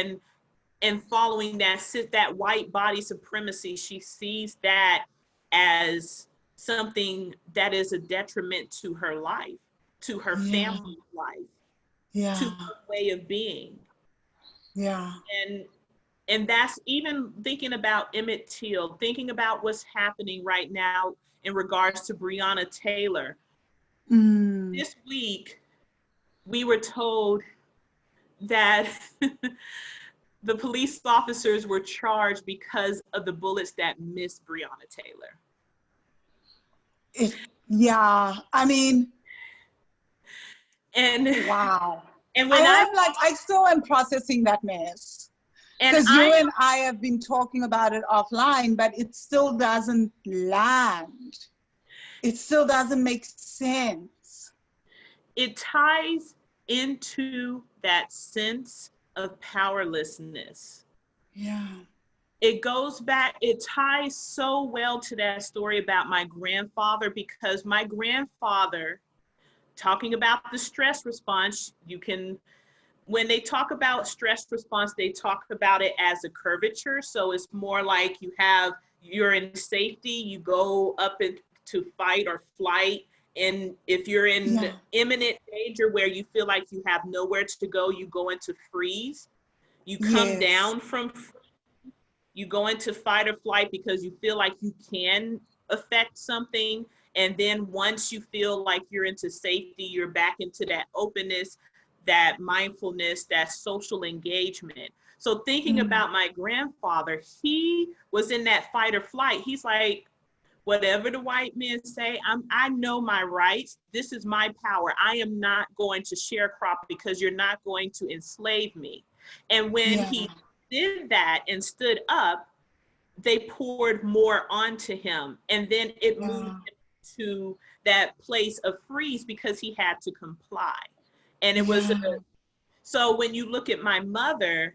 and following that white body supremacy, she sees that as something that is a detriment to her life, to her family's life, to her way of being. And that's even thinking about Emmett Till, thinking about what's happening right now in regards to Breonna Taylor. This week, we were told that the police officers were charged because of the bullets that missed Breonna Taylor. I mean, and wow. And when I still am processing that mess. Because you and I have been talking about it offline, but it still doesn't land. It still doesn't make sense. It ties into that sense of powerlessness. It goes back, it ties so well to that story about my grandfather, because my grandfather, talking about the stress response, when they talk about stress response, they talk about it as a curvature. So it's more like you're in safety, you go up into fight or flight. And if you're in imminent danger where you feel like you have nowhere to go, you go into freeze. You come down from freeze, you go into fight or flight because you feel like you can affect something. And then once you feel like you're into safety, you're back into that openness, that mindfulness, that social engagement. So thinking about my grandfather, he was in that fight or flight. He's like, whatever the white men say, I know my rights. This is my power. I am not going to sharecrop because you're not going to enslave me. And when he did that and stood up, they poured more onto him. And then it moved him to that place of freeze because he had to comply. And it was, so when you look at my mother,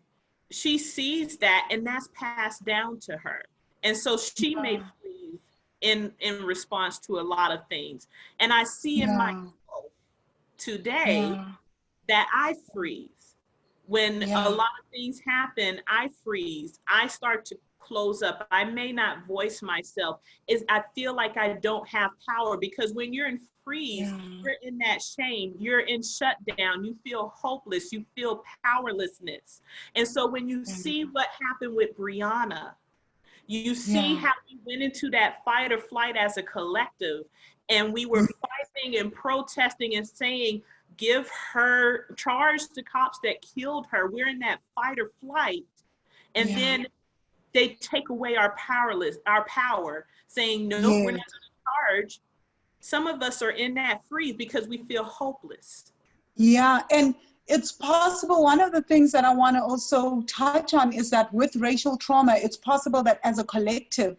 she sees that, and that's passed down to her. And so she may freeze in response to a lot of things. And I see in myself today that I freeze. When a lot of things happen, I freeze. I start to close up. I may not voice myself. I feel like I don't have power, because when you're in freeze, you're in that shame, you're in shutdown, you feel hopeless, you feel powerlessness. And so when you see what happened with Breonna, you see how we went into that fight or flight as a collective, and we were fighting and protesting and saying, give her, charge the cops that killed her. We're in that fight or flight. And then they take away our power, saying, no, we're not going to charge. Some of us are in that freeze because we feel hopeless. And it's possible. One of the things that I want to also touch on is that with racial trauma, it's possible that as a collective,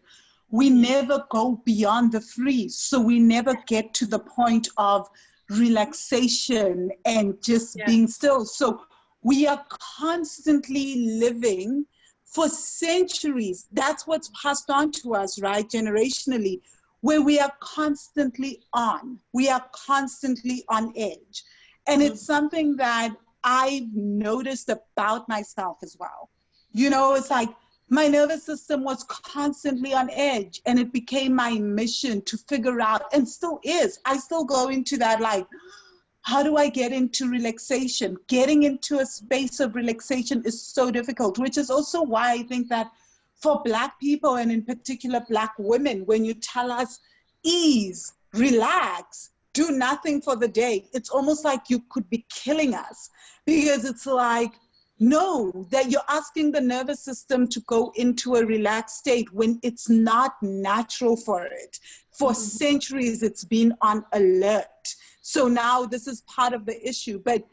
we never go beyond the freeze. So we never get to the point of relaxation and just being still. So we are constantly living for centuries. That's what's passed on to us, right, generationally, where we are constantly on. We are constantly on edge. And it's something that I've noticed about myself as well. You know, it's like my nervous system was constantly on edge, and it became my mission to figure out, and still is, I still go into that, like, how do I get into relaxation? Getting into a space of relaxation is so difficult, which is also why I think that for Black people, and in particular Black women, when you tell us ease, relax, do nothing for the day, it's almost like you could be killing us, because it's like, no, that you're asking the nervous system to go into a relaxed state when it's not natural for it. For centuries, it's been on alert. So now this is part of the issue. But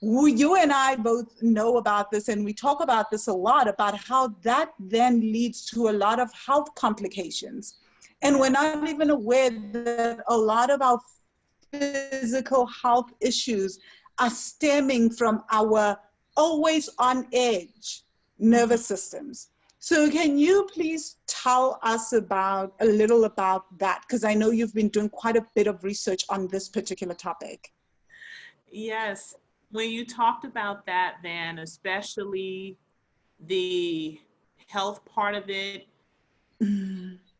you and I both know about this, and we talk about this a lot, about how that then leads to a lot of health complications. And we're not even aware that a lot of our physical health issues are stemming from our always on edge nervous systems. So can you please tell us a little about that? Because I know you've been doing quite a bit of research on this particular topic. Yes. When you talked about that, Van, especially the health part of it,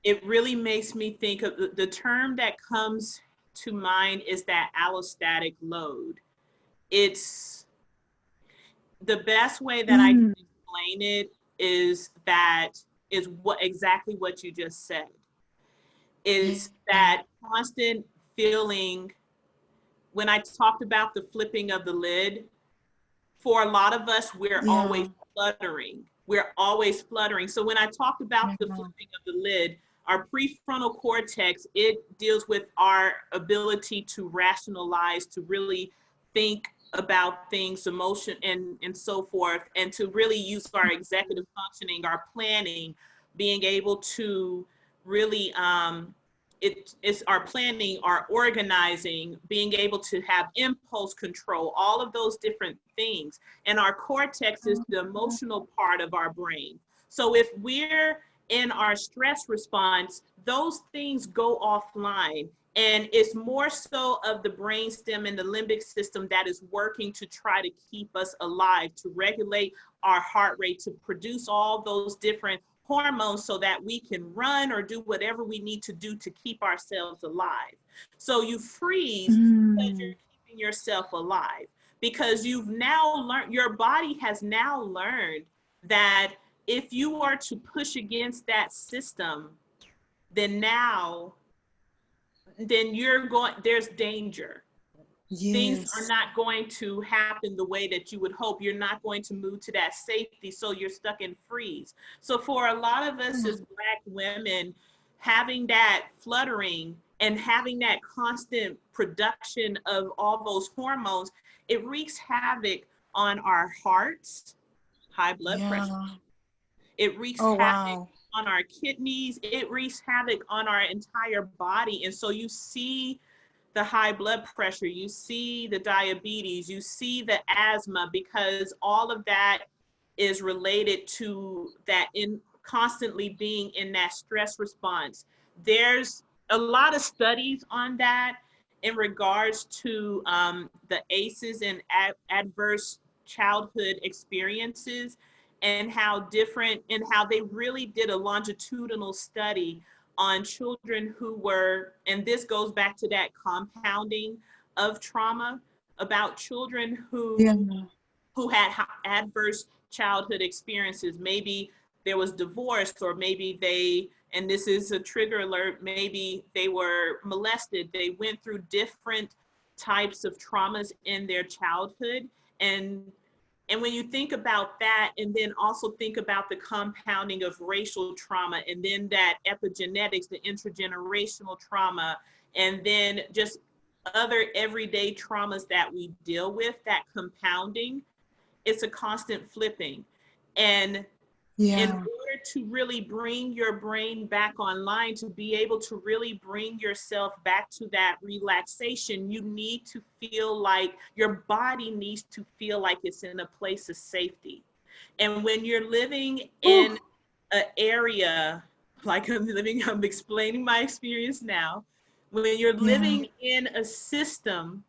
it really makes me think of the term that comes to mind is that allostatic load. It's the best way that I can explain it is exactly what you just said. Is that constant feeling. When I talked about the flipping of the lid, for a lot of us, we're always fluttering. We're always fluttering. So when I talked about the flipping of the lid, our prefrontal cortex, it deals with our ability to rationalize, to really think about things, emotion, and so forth, and to really use our executive functioning, our planning, being able to really it's our planning, our organizing, being able to have impulse control, all of those different things. And our cortex is the emotional part of our brain. So if we're in our stress response, those things go offline. And it's more so of the brainstem and the limbic system that is working to try to keep us alive, to regulate our heart rate, to produce all those different hormones so that we can run or do whatever we need to do to keep ourselves alive. So you freeze because you're keeping yourself alive, because you've now learned, your body has now learned that if you are to push against that system, then there's danger. Things are not going to happen the way that you would hope. You're not going to move to that safety, so you're stuck in freeze. So for a lot of us as Black women, having that fluttering and having that constant production of all those hormones, it wreaks havoc on our hearts, high blood pressure. It wreaks havoc on our kidneys. It wreaks havoc on our entire body. And so you see the high blood pressure, you see the diabetes, you see the asthma, because all of that is related to that in constantly being in that stress response. There's a lot of studies on that in regards to the ACEs and adverse childhood experiences, and how they really did a longitudinal study on children who were, and this goes back to that compounding of trauma, about children who had adverse childhood experiences. Maybe there was divorce, or maybe and this is a trigger alert, maybe they were molested. They went through different types of traumas in their childhood. And when you think about that, and then also think about the compounding of racial trauma, and then that epigenetics, the intergenerational trauma, and then just other everyday traumas that we deal with, that compounding, it's a constant flipping. And in order to really bring your brain back online, to be able to really bring yourself back to that relaxation, you need to feel like your body needs to feel like it's in a place of safety. And when you're living in an area like I'm explaining my experience now, when you're living in a system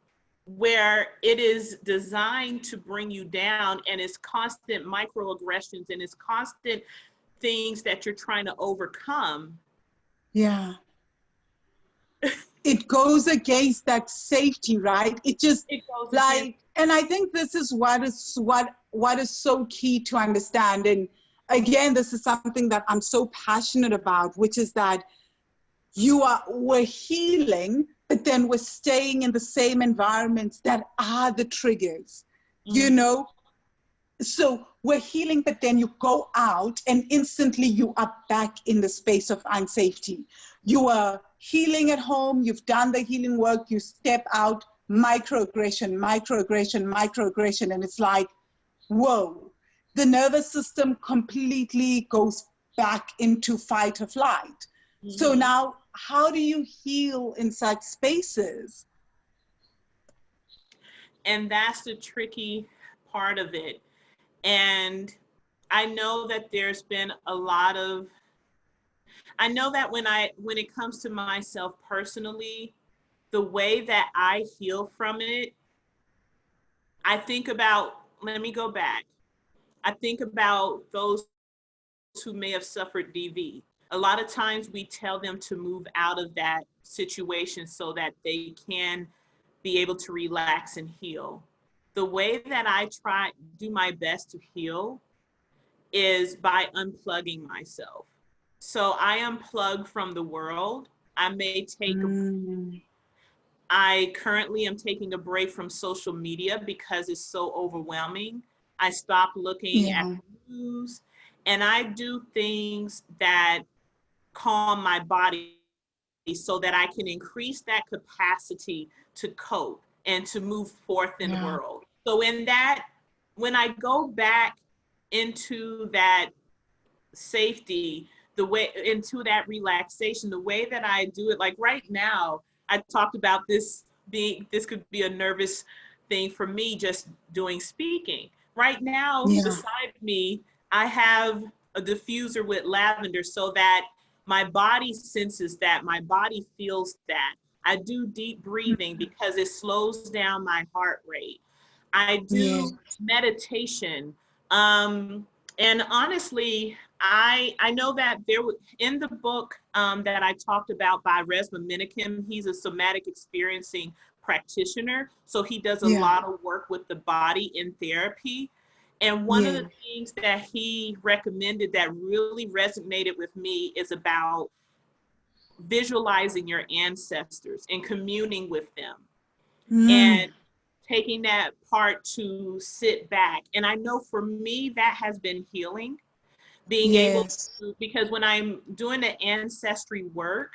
where it is designed to bring you down, and it's constant microaggressions and it's constant things that you're trying to overcome. It goes against that safety, right? It goes like, and I think this is what is so key to understand. And again, this is something that I'm so passionate about, which is that we're healing, but then we're staying in the same environments that are the triggers, you know? So we're healing, but then you go out and instantly you are back in the space of unsafety. You are healing at home, you've done the healing work, you step out, microaggression, and it's like, whoa, the nervous system completely goes back into fight or flight. So now, how do you heal in such spaces? And that's the tricky part of it. And I know that there's been a lot of, I know that when it comes to myself personally, the way that I heal from it, I think about, let me go back. I think about those who may have suffered DV. A lot of times we tell them to move out of that situation so that they can be able to relax and heal. The way that I do my best to heal is by unplugging myself. So I unplug from the world. I may take I currently am taking a break from social media because it's so overwhelming. I stop looking at the news, and I do things that calm my body so that I can increase that capacity to cope and to move forth in the world. So in that, when I go back into that safety, the way into that relaxation, the way that I do it, like right now, I talked about this could be a nervous thing for me just doing speaking. Right now, beside me, I have a diffuser with lavender so that my body senses that, my body feels that. I do deep breathing because it slows down my heart rate. I do meditation. And honestly, I know that there was in the book that I talked about by Resma Minikim, he's a somatic experiencing practitioner. So he does a lot of work with the body in therapy. And one of the things that he recommended that really resonated with me is about visualizing your ancestors and communing with them. And taking that part to sit back. And I know for me, that has been healing, being able to, because when I'm doing the ancestry work,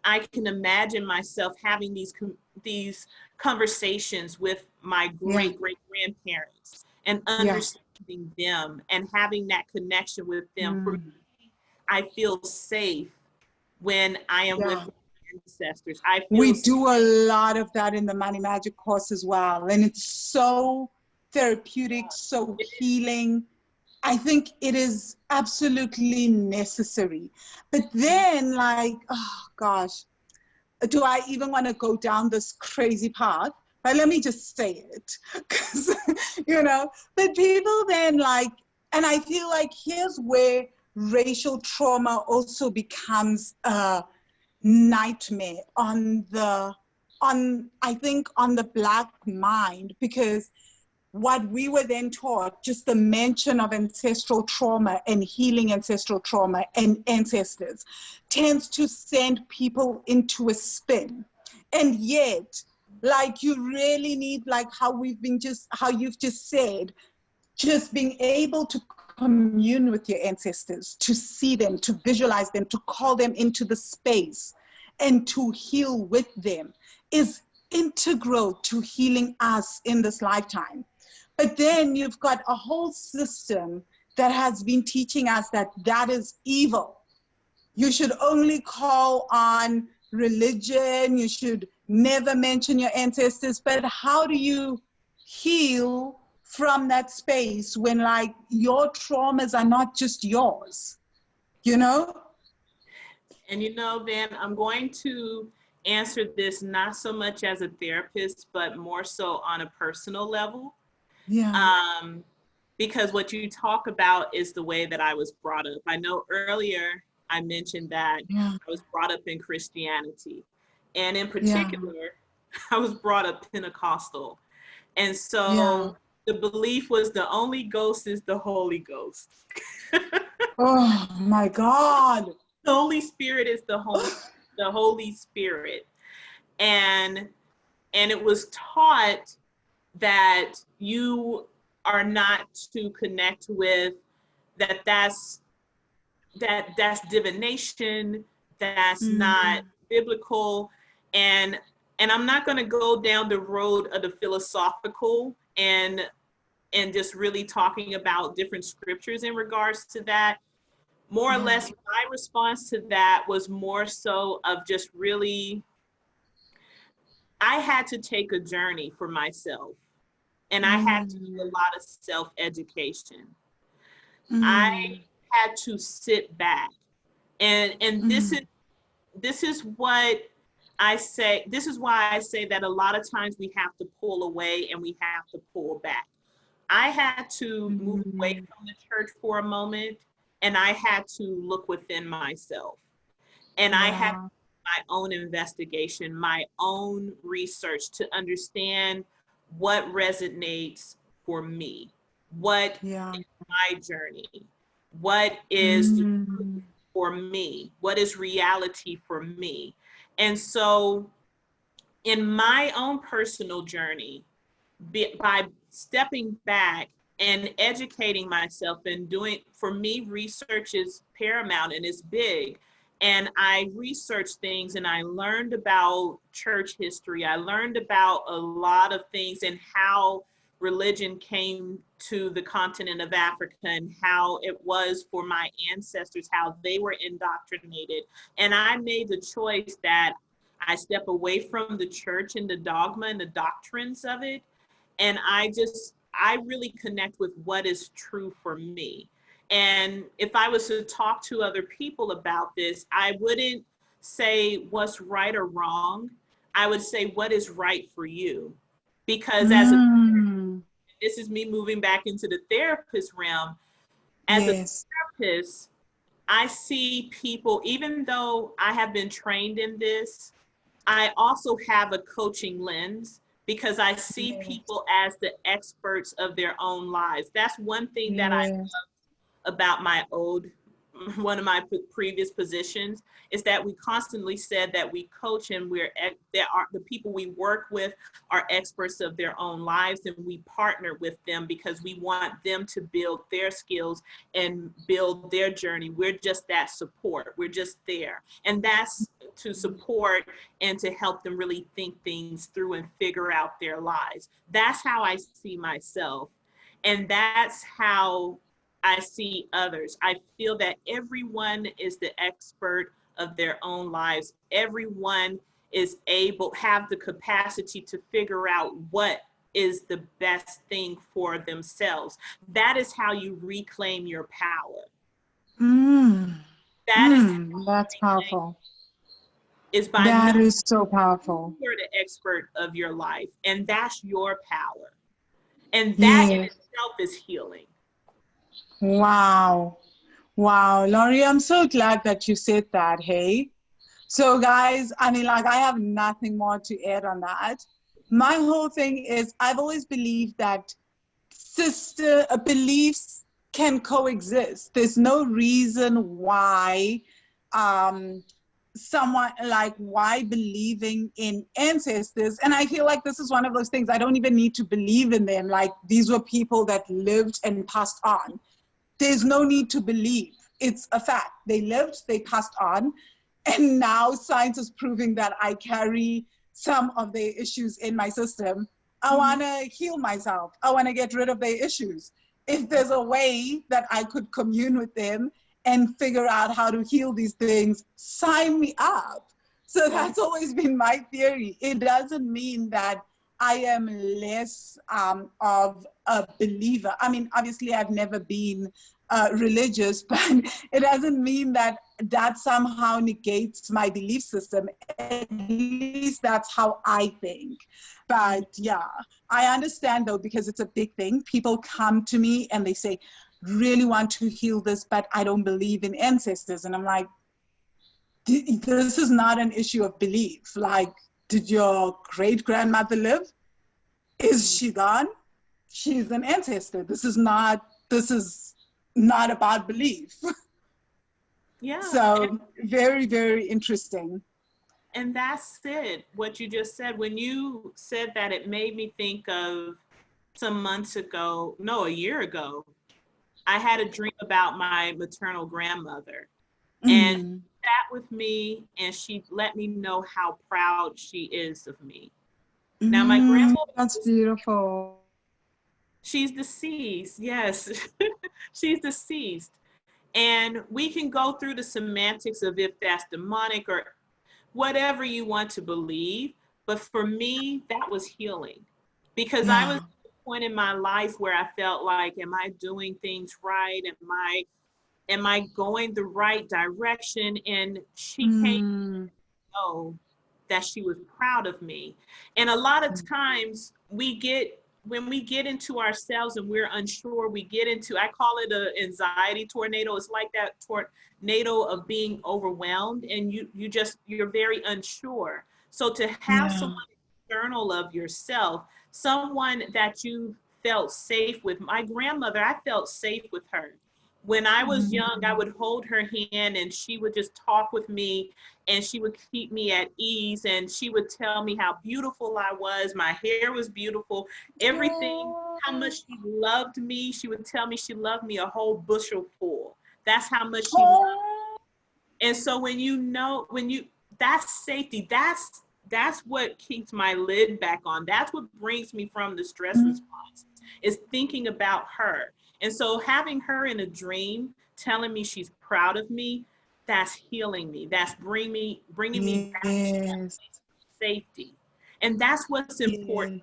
I can imagine myself having these conversations with my great grandparents and understanding them and having that connection with them. For me, I feel safe when I am with ancestors. We do a lot of that in the Money Magic course as well. And it's so therapeutic, so healing. I think it is absolutely necessary. But then, like, oh gosh, do I even want to go down this crazy path? But let me just say it, because, but people then like, and I feel like here's where racial trauma also becomes a nightmare on I think on the Black mind, because what we were then taught, just the mention of ancestral trauma and healing ancestral trauma and ancestors, tends to send people into a spin. And yet, like, you really need, like how you've just said, just being able to commune with your ancestors, to see them, to visualize them, to call them into the space and to heal with them is integral to healing us in this lifetime. But then you've got a whole system that has been teaching us that that is evil. You should only call on religion. You should never mention your ancestors. But how do you heal from that space when, like, your traumas are not just yours, And Van, I'm going to answer this not so much as a therapist, but more so on a personal level. Because what you talk about is the way that I was brought up. I know earlier I mentioned that I was brought up in Christianity. And in particular, I was brought up Pentecostal. And so the belief was the only ghost is the Holy Ghost. Oh my God. The Holy Spirit is the Holy Spirit. And it was taught that you are not to connect with that's divination, that's not biblical. And I'm not going to go down the road of the philosophical and just really talking about different scriptures in regards to that. More or less, my response to that was more so of just really, I had to take a journey for myself. and I had to do a lot of self-education. I had to sit back, and this is what I say. This is why I say that a lot of times we have to pull away and we have to pull back. I had to move away from the church for a moment, and I had to look within myself, and I had my own investigation, my own research to understand what resonates for me, what is my journey, what is for me, what is reality for me. And so in my own personal journey, by stepping back and educating myself and doing, for me, research is paramount and it's big. And I researched things and I learned about church history. I learned about a lot of things and how religion came to the continent of Africa and how it was for my ancestors, how they were indoctrinated. And I made the choice that I step away from the church and the dogma and the doctrines of it. And I really connect with what is true for me. And if I was to talk to other people about this, I wouldn't say what's right or wrong. I would say what is right for you. Because this is me moving back into the therapist realm. As a therapist, I see people, even though I have been trained in this, I also have a coaching lens because I see people as the experts of their own lives. That's one thing that I love about one of my previous positions, is that we constantly said that we coach and the people we work with are experts of their own lives, and we partner with them because we want them to build their skills and build their journey. We're just that support. We're just there. And that's to support and to help them really think things through and figure out their lives. That's how I see myself. And that's how I see others. I feel that everyone is the expert of their own lives. Everyone have the capacity to figure out what is the best thing for themselves. That is how you reclaim your power. That's powerful. That is so powerful. You're the expert of your life, and that's your power. And that in itself is healing. Wow. Laurie, I'm so glad that you said that, hey? So guys, I mean, like, I have nothing more to add on that. My whole thing is, I've always believed that beliefs can coexist. There's no reason why why believing in ancestors, and I feel like this is one of those things, I don't even need to believe in them. Like, these were people that lived and passed on. There's no need to believe. It's a fact. They lived, they passed on, and now science is proving that I carry some of their issues in my system. I want to heal myself. I want to get rid of their issues. If there's a way that I could commune with them and figure out how to heal these things, sign me up. So that's always been my theory. It doesn't mean that I am less of a believer. I mean, obviously I've never been religious, but it doesn't mean that somehow negates my belief system. At least that's how I think. But yeah, I understand though, because it's a big thing. People come to me and they say, really want to heal this, but I don't believe in ancestors. And I'm like, this is not an issue of belief. Like, did your great-grandmother live? Is she gone? She's an ancestor. This is not about belief. Yeah. So very, very interesting. And that's it. What you just said, when you said that, it made me think of a year ago, I had a dream about my maternal grandmother. And she sat with me and she let me know how proud she is of me. Now, my grandma, that's beautiful. She's deceased. Yes, she's deceased. And we can go through the semantics of if that's demonic or whatever you want to believe. But for me, that was healing, because I was in a point in my life where I felt like, am I doing things right? Am I going the right direction? And she came to know that she was proud of me. And a lot of times when we get into ourselves and we're unsure, we get into, I call it an anxiety tornado. It's like that tornado of being overwhelmed, and you're very unsure. So to have someone external of yourself, someone that you felt safe with. My grandmother, I felt safe with her. When I was young, I would hold her hand and she would just talk with me, and she would keep me at ease, and she would tell me how beautiful I was. My hair was beautiful, everything, how much she loved me. She would tell me she loved me a whole bushel full. That's how much she loved me. And so that's safety. That's what keeps my lid back on. That's what brings me from the stress response, is thinking about her. And so having her in a dream, telling me she's proud of me, that's healing me. That's bringing me back to that place of safety. And that's what's important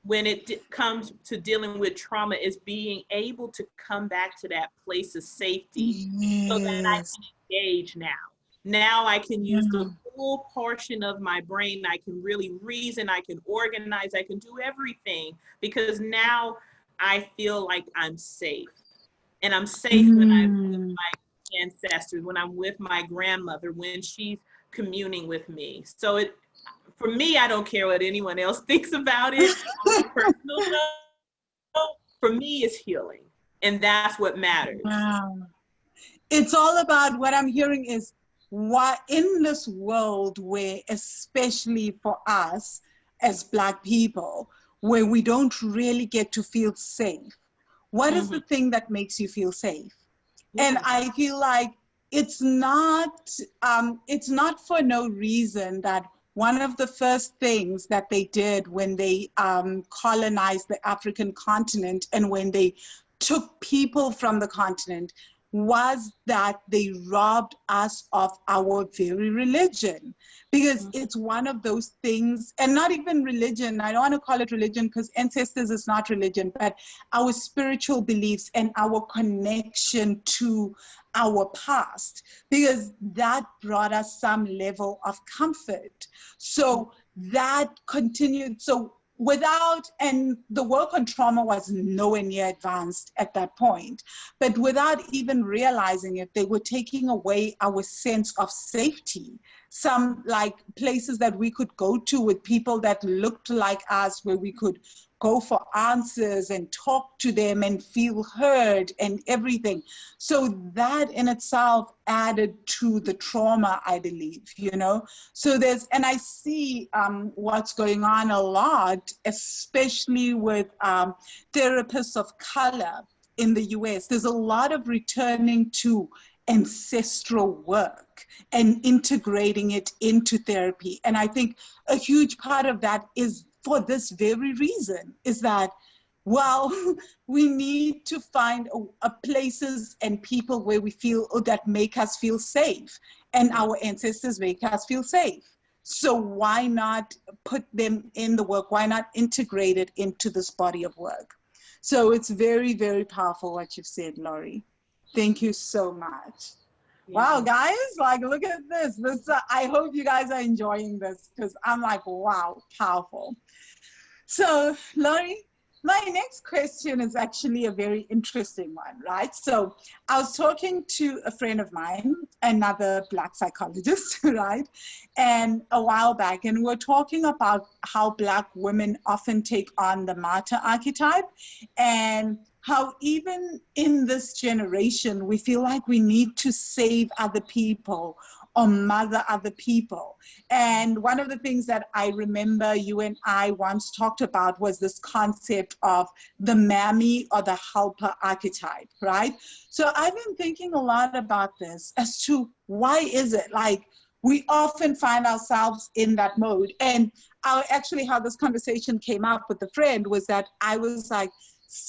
when it comes to dealing with trauma, is being able to come back to that place of safety so that I can engage now. Now I can use the full portion of my brain. I can really reason, I can organize, I can do everything, because now I feel like I'm safe. And I'm safe when I'm with my ancestors, when I'm with my grandmother, when she's communing with me. So for me, I don't care what anyone else thinks about it. On a personal note, for me, it's healing. And that's what matters. Wow. It's all about, what I'm hearing is, why in this world where, especially for us as Black people, where we don't really get to feel safe, what is the thing that makes you feel safe? And I feel like it's not for no reason that one of the first things that they did when they colonized the African continent, and when they took people from the continent, was that they robbed us of our very religion. Because it's one of those things, and not even religion, I don't want to call it religion, because ancestors is not religion, but our spiritual beliefs and our connection to our past, because that brought us some level of comfort. So that continued. So and the work on trauma was nowhere near advanced at that point, but without even realizing it, they were taking away our sense of safety. Some like places that we could go to with people that looked like us, where we could go for answers and talk to them and feel heard and everything. So that in itself added to the trauma, I believe, So and I see what's going on a lot, especially with therapists of color in the US. There's a lot of returning to ancestral work and integrating it into therapy. And I think a huge part of that is for this very reason, is that, well, we need to find places and people where we feel that make us feel safe, and our ancestors make us feel safe. So why not put them in the work? Why not integrate it into this body of work? So it's very, very powerful what you've said, Laurie. Thank you so much. Wow, guys, like, look at this. I hope you guys are enjoying this, because I'm like, wow, powerful. So, Laurie, my next question is actually a very interesting one, right? So I was talking to a friend of mine, another Black psychologist, right? And a while back, and we're talking about how Black women often take on the martyr archetype, and how even in this generation, we feel like we need to save other people or mother other people. And one of the things that I remember you and I once talked about was this concept of the mammy or the helper archetype, right? So I've been thinking a lot about this as to why is it like we often find ourselves in that mode. And actually how this conversation came up with a friend was that I was like,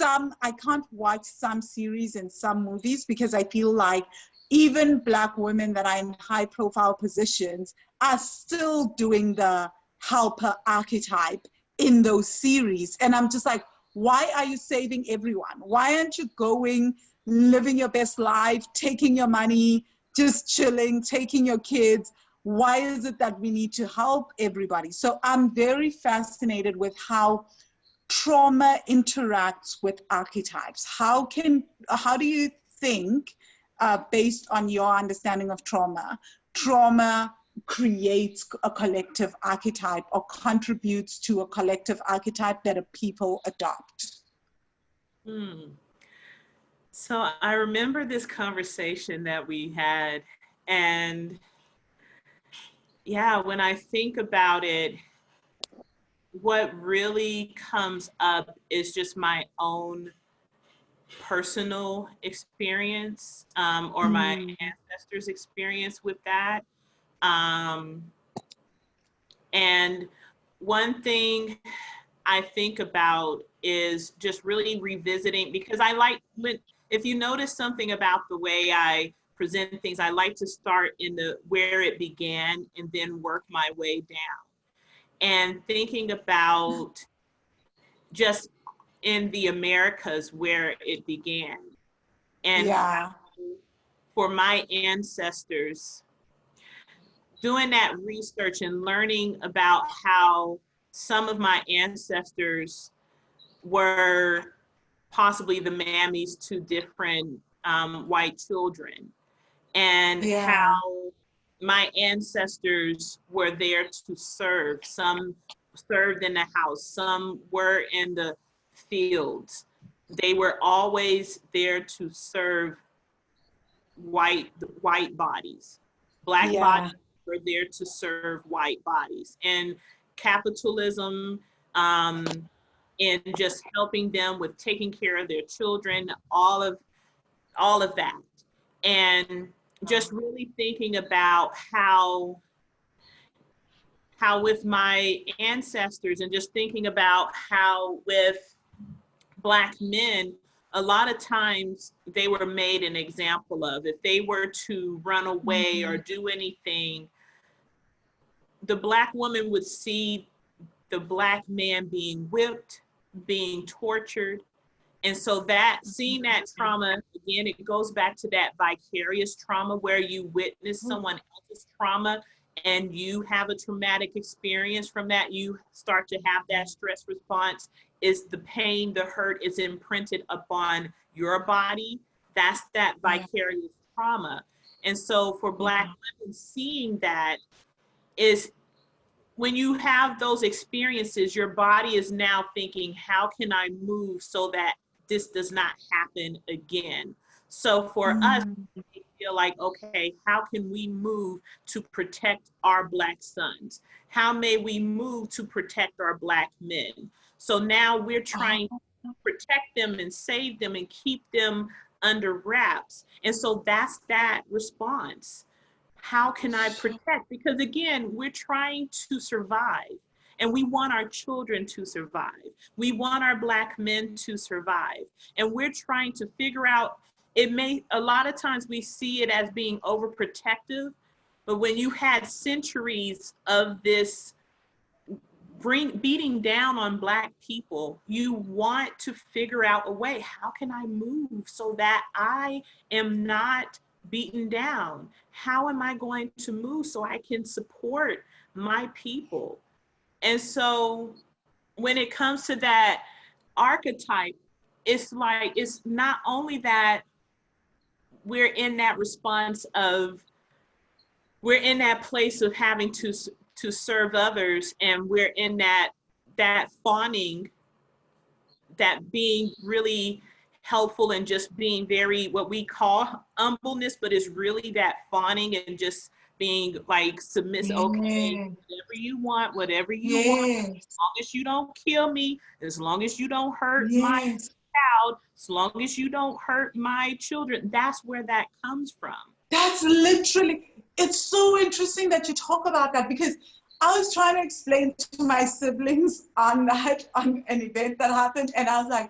I can't watch some series and some movies because I feel like even Black women that are in high profile positions are still doing the helper archetype in those series. And I'm just like, why are you saving everyone? Why aren't you going, living your best life, taking your money, just chilling, taking your kids? Why is it that we need to help everybody? So I'm very fascinated with how trauma interacts with archetypes. How do you think, based on your understanding of trauma creates a collective archetype or contributes to a collective archetype that a people adopt? So I remember this conversation that we had, and yeah, when I think about it, what really comes up is just my own personal experience, or my ancestors' experience with that. And one thing I think about is just really revisiting, because I like, if you notice something about the way I present things, I like to start in where it began and then work my way down. And thinking about just in the Americas where it began. And for my ancestors, doing that research and learning about how some of my ancestors were possibly the mammies to different white children, and how my ancestors were there to serve. Some served in the house, some were in the fields. They were always there to serve white bodies. Black bodies were there to serve white bodies. And capitalism, and just helping them with taking care of their children, all of that. And just really thinking about how with my ancestors, and just thinking about how with Black men, a lot of times they were made an example of. If they were to run away or do anything, the Black woman would see the Black man being whipped, being tortured. And so that, seeing that trauma, again, it goes back to that vicarious trauma, where you witness someone else's trauma and you have a traumatic experience from that. You start to have that stress response. Is the pain, the hurt is imprinted upon your body. That's that vicarious trauma. And so for Black women, seeing that is, when you have those experiences, your body is now thinking, how can I move so that this does not happen again? So for us, we feel like, okay, how can we move to protect our Black sons? How may we move to protect our Black men? So now we're trying to protect them and save them and keep them under wraps. And so that's that response. How can I protect? Because again, we're trying to survive, and we want our children to survive. We want our Black men to survive. And we're trying to figure out, a lot of times we see it as being overprotective, but when you had centuries of this beating down on Black people, you want to figure out a way, how can I move so that I am not beaten down? How am I going to move so I can support my people? And so when it comes to that archetype, it's like, it's not only that we're in that response of, we're in that place of having to serve others, and we're in that fawning, that being really helpful and just being very, what we call humbleness, but it's really that fawning and just being like submissive. Okay, whatever you want, whatever you want, as long as you don't kill me, as long as you don't hurt my child, as long as you don't hurt my children. That's where that comes from. That's literally, it's so interesting that you talk about that, because I was trying to explain to my siblings on an event that happened, and I was like,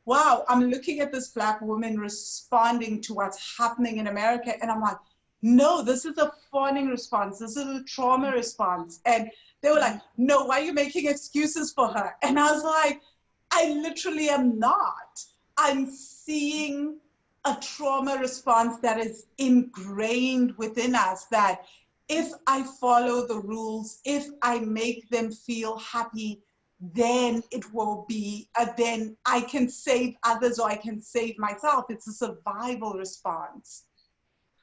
wow, I'm looking at this Black woman responding to what's happening in America, and I'm like, no, this is a fawning response. This is a trauma response. And they were like, no, why are you making excuses for her? And I was like, I literally am not. I'm seeing a trauma response that is ingrained within us, that if I follow the rules, if I make them feel happy, then it will be, then I can save others or I can save myself. It's a survival response.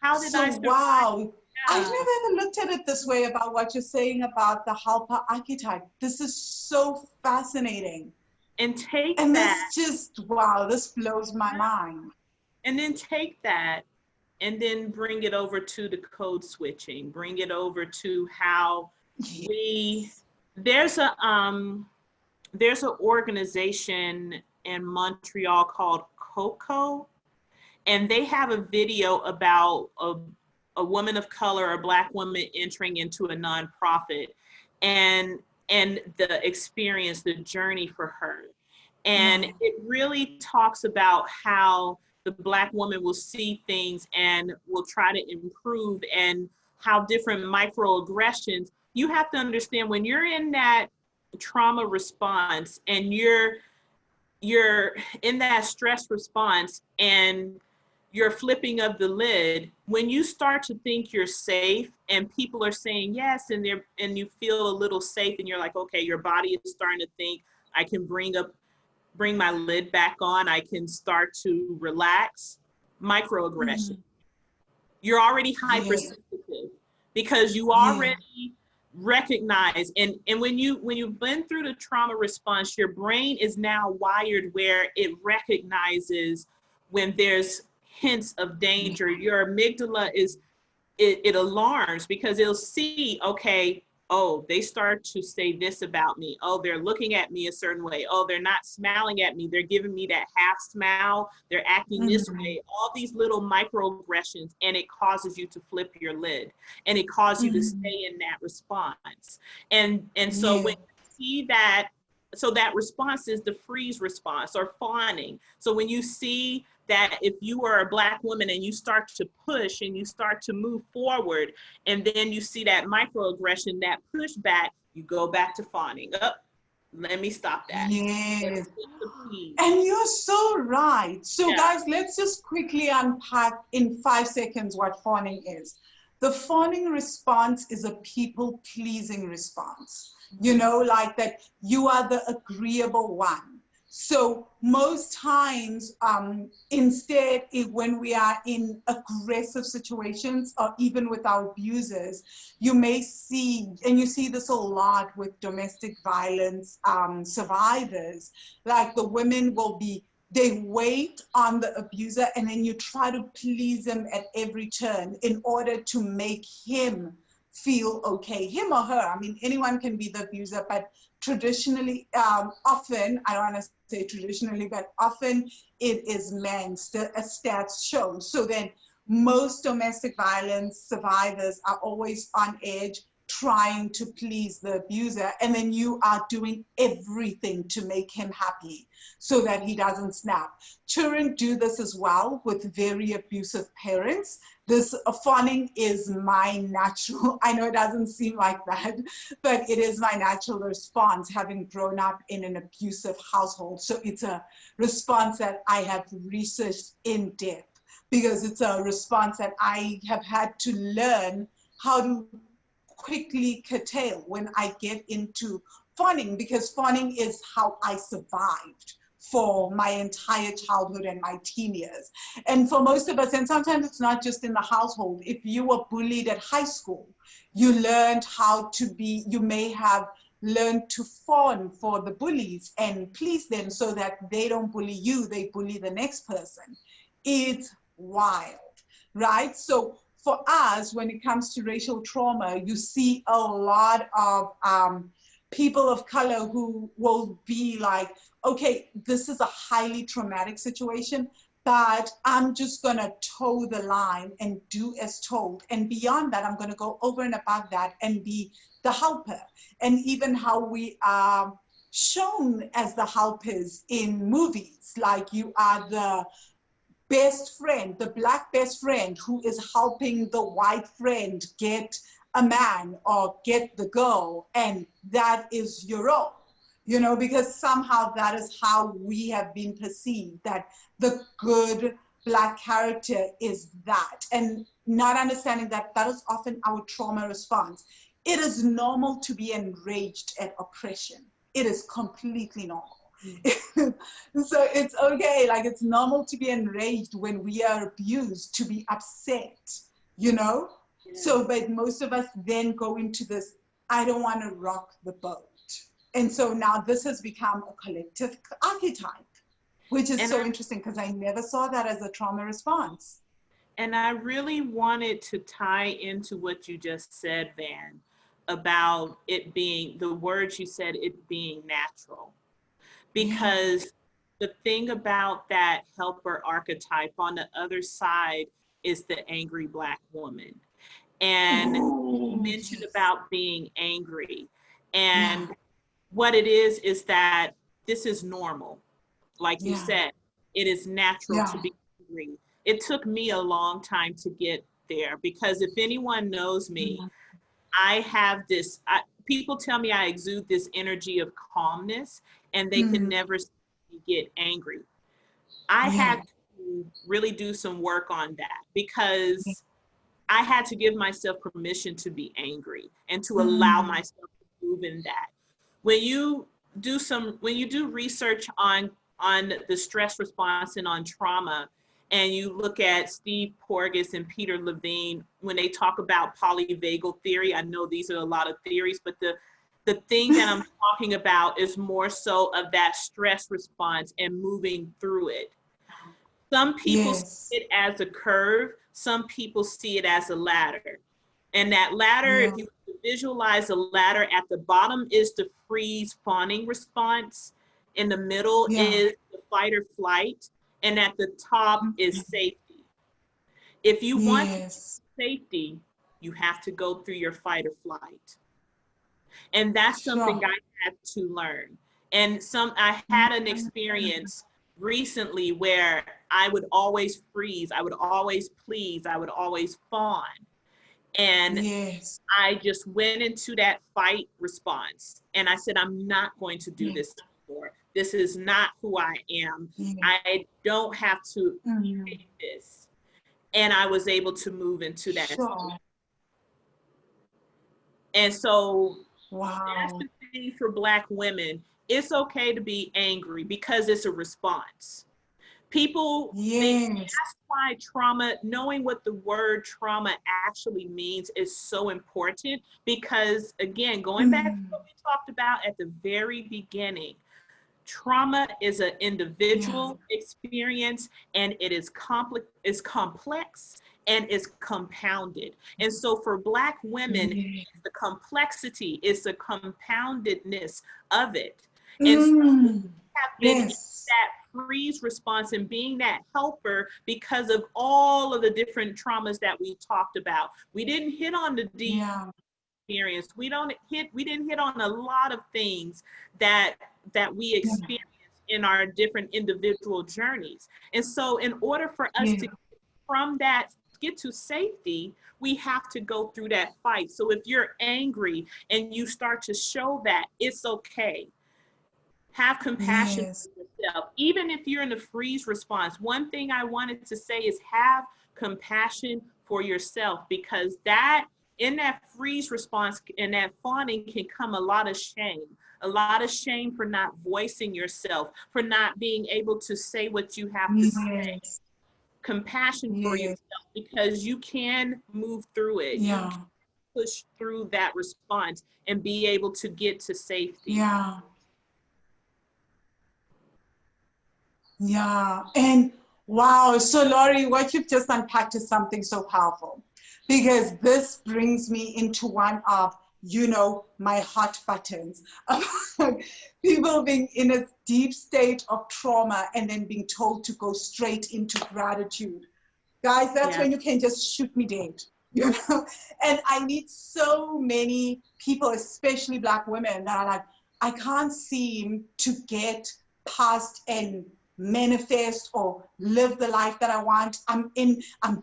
How did I survive? Wow. Yeah. I've never ever looked at it this way about what you're saying about the helper archetype. This is so fascinating. And take And that. this just, wow, this blows my mind. And then take that and then bring it over to the code switching, bring it over to how there's an organization in Montreal called Coco, and they have a video about a woman of color, a Black woman entering into a nonprofit, and the experience, the journey for her. And it really talks about how the Black woman will see things and will try to improve, and how different microaggressions. You have to understand, when you're in that trauma response and you're in that stress response and you're flipping of the lid, when you start to think you're safe and people are saying yes, and you feel a little safe, and you're like, okay, your body is starting to think, I can bring my lid back on, I can start to relax. Microaggression. You're already hypersensitive because you already recognize, and when you've been through the trauma response, your brain is now wired where it recognizes when there's hints of danger. Your amygdala it alarms because it'll see, okay, oh, they start to say this about me. Oh, they're looking at me a certain way. Oh, they're not smiling at me. They're giving me that half smile. They're acting this way. All these little microaggressions, and it causes you to flip your lid, and it causes you to stay in that response. And so when you see that, so that response is the freeze response or fawning. So when you see that, if you are a Black woman and you start to push and you start to move forward, and then you see that microaggression, that pushback, you go back to fawning. Let me stop that. Yes. And you're so right. So guys, let's just quickly unpack in 5 seconds what fawning is. The fawning response is a people-pleasing response. You know, like that you are the agreeable one. So most times, instead, when we are in aggressive situations, or even with our abusers, you may see, and you see this a lot with domestic violence survivors, like the women will be, they wait on the abuser, and then you try to please him at every turn in order to make him feel okay, him or her. I mean, anyone can be the abuser, but traditionally, often, I don't want to say traditionally, but often it is men, as stats show. So then most domestic violence survivors are always on edge, trying to please the abuser, and then you are doing everything to make him happy so that he doesn't snap. Children do this as well with very abusive parents. This fawning is my natural, I know it doesn't seem like that, but it is my natural response, having grown up in an abusive household. So it's a response that I have researched in depth, because it's a response that I have had to learn how to quickly curtail when I get into fawning, because fawning is how I survived for my entire childhood and my teen years. And for most of us, and sometimes it's not just in the household, if you were bullied at high school, you learned how to be, you may have learned to fawn for the bullies and please them so that they don't bully you, they bully the next person. It's wild, right? So for us, when it comes to racial trauma, you see a lot of people of color who will be like, okay, this is a highly traumatic situation, but I'm just gonna toe the line and do as told. And beyond that, I'm gonna go over and above that and be the helper. And even how we are shown as the helpers in movies, like you are the best friend, the Black best friend who is helping the white friend get a man or get the girl, and that is your role. you know, because somehow that is how we have been perceived, that the good Black character is that, and not understanding that that is often our trauma response. It is normal to be enraged at oppression. It is completely normal. So it's okay, like it's normal to be enraged when we are abused, to be upset, you know? Yeah. So, but most of us then go into this, I don't want to rock the boat. And so now this has become a collective archetype, which is so interesting because I never saw that as a trauma response. And I really wanted to tie into what you just said, Van, about it being, the words you said, it being natural. Because the thing about that helper archetype on the other side is the angry Black woman. And you mentioned about being angry. And what it is that this is normal. Like you said, it is natural to be angry. It took me a long time to get there because if anyone knows me, I have this, people tell me I exude this energy of calmness and they can never see me get angry. I had to really do some work on that because I had to give myself permission to be angry and to allow myself to move in that. When you do research on the stress response and on trauma, and you look at Steve Porges and Peter Levine, when they talk about polyvagal theory, I know these are a lot of theories, but the thing that I'm talking about is more so of that stress response and moving through it. Some people see it as a curve, some people see it as a ladder. And that ladder, if you visualize a ladder, at the bottom is the freeze fawning response, in the middle is the fight or flight, and at the top is safety. If you want safety, you have to go through your fight or flight. And that's something I had to learn. And I had an experience recently where I would always freeze, I would always please, I would always fawn. And I just went into that fight response. And I said, I'm not going to do this anymore. This is not who I am. I don't have to make this. And I was able to move into that. And so that's the thing for Black women. It's okay to be angry because it's a response. People think that's why trauma, knowing what the word trauma actually means is so important because, again, going back to what we talked about at the very beginning, trauma is an individual experience and it is complex and is compounded. And so for Black women, the complexity is the compoundedness of it. And so we have been in that freeze response and being that helper because of all of the different traumas that we talked about. We didn't hit on the deep experience. We didn't hit on a lot of things that we experience in our different individual journeys. And so in order for us to from that get to safety, we have to go through that fight. So if you're angry and you start to show that, it's okay. Have compassion for yourself. Even if you're in a freeze response, one thing I wanted to say is have compassion for yourself, because that in that freeze response and that fawning can come a lot of shame for not voicing yourself, for not being able to say what you have to say. Compassion for yourself, because you can move through it. You can push through that response and be able to get to safety. And wow, so Laurie, what you've just unpacked is something so powerful, because this brings me into one of, you know, my hot buttons. People being in a deep state of trauma and then being told to go straight into gratitude. Guys, that's when you can just shoot me dead, you know? And I meet so many people, especially Black women, that are like, I can't seem to get past and manifest or live the life that I want. I'm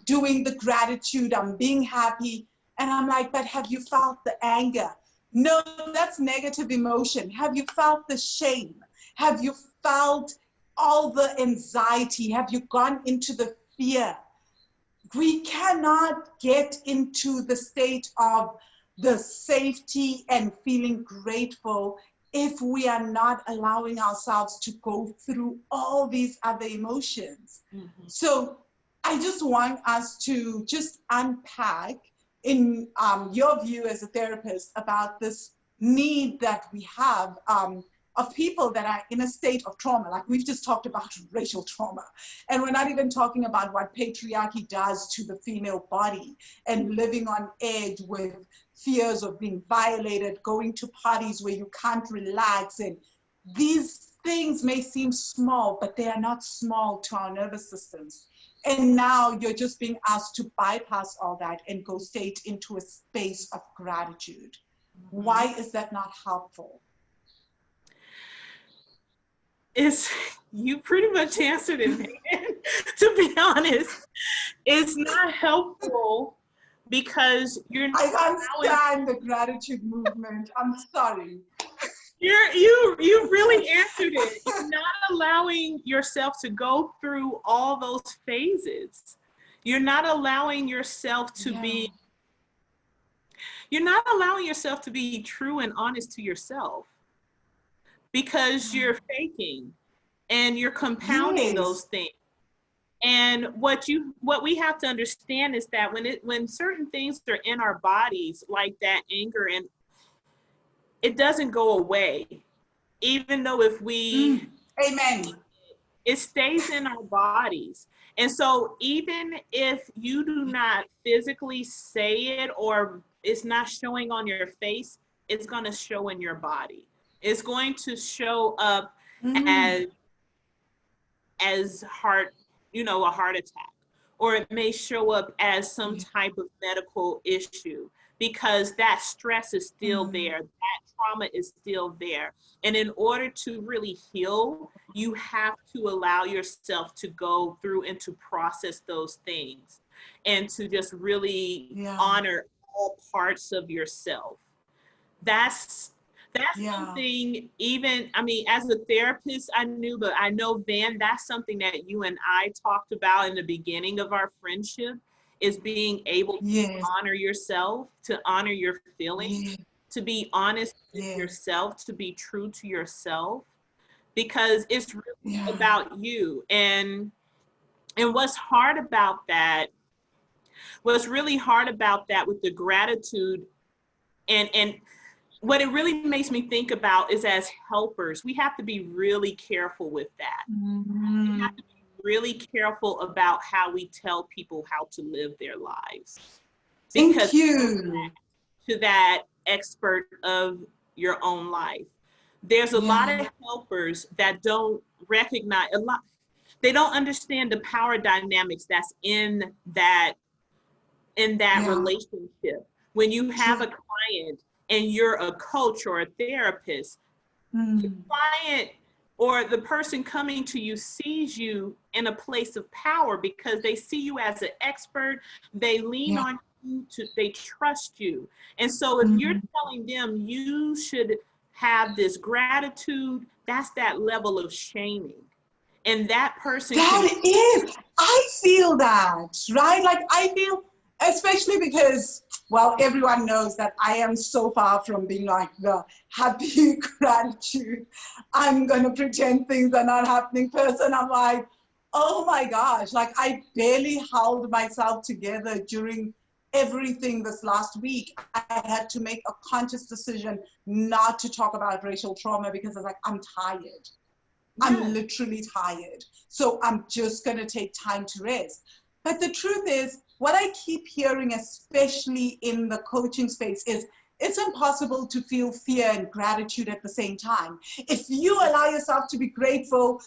doing the gratitude, I'm being happy. And I'm like, but have you felt the anger? No, that's negative emotion. Have you felt the shame? Have you felt all the anxiety? Have you gone into the fear? We cannot get into the state of the safety and feeling grateful if we are not allowing ourselves to go through all these other emotions. Mm-hmm. So I just want us to just unpack in your view as a therapist about this need that we have of people that are in a state of trauma. Like we've just talked about racial trauma, and we're not even talking about what patriarchy does to the female body and living on edge with fears of being violated, going to parties where you can't relax. And these things may seem small, but they are not small to our nervous systems. And now you're just being asked to bypass all that and go straight into a space of gratitude. Mm-hmm. Why is that not helpful? You pretty much answered it, man. To be honest, it's not helpful because you're not. I understand the gratitude movement. I'm sorry. You really answered it. You're not allowing yourself to go through all those phases. You're not allowing yourself to be. You're not allowing yourself to be true and honest to yourself, because you're faking and you're compounding those things. And what we have to understand is that when certain things are in our bodies, like that anger, and it doesn't go away, even though if we Amen, it stays in our bodies. And so even if you do not physically say it, or it's not showing on your face, it's going to show in your body. It's going to show up as heart, a heart attack, or it may show up as some type of medical issue, because that stress is still there, that trauma is still there. And in order to really heal, you have to allow yourself to go through and to process those things, and to just really honor all parts of yourself. That's something, even, as a therapist, I knew, but I know, Van, that's something that you and I talked about in the beginning of our friendship, is being able to honor yourself, to honor your feelings, to be honest with yourself, to be true to yourself, because it's really about you. And what's really hard about that with the gratitude, and what it really makes me think about is, as helpers, we have to be really careful with that. Mm-hmm. We have to be really careful about how we tell people how to live their lives. Because to that expert of your own life, there's a lot of helpers that don't recognize they don't understand the power dynamics that's in that relationship. When you have a client and you're a coach or a therapist, the client or the person coming to you sees you in a place of power, because they see you as an expert. They lean on you, they trust you. And so if you're telling them you should have this gratitude, that's that level of shaming. And that person I feel that, right? Like I feel, especially because, well, everyone knows that I am so far from being like the happy gratitude, I'm going to pretend things are not happening person. I'm like, oh my gosh, like I barely held myself together during everything this last week. I had to make a conscious decision not to talk about racial trauma, because I was like, I'm tired. I'm literally tired. So I'm just going to take time to rest. But the truth is, what I keep hearing, especially in the coaching space, is it's impossible to feel fear and gratitude at the same time. If you allow yourself to be grateful,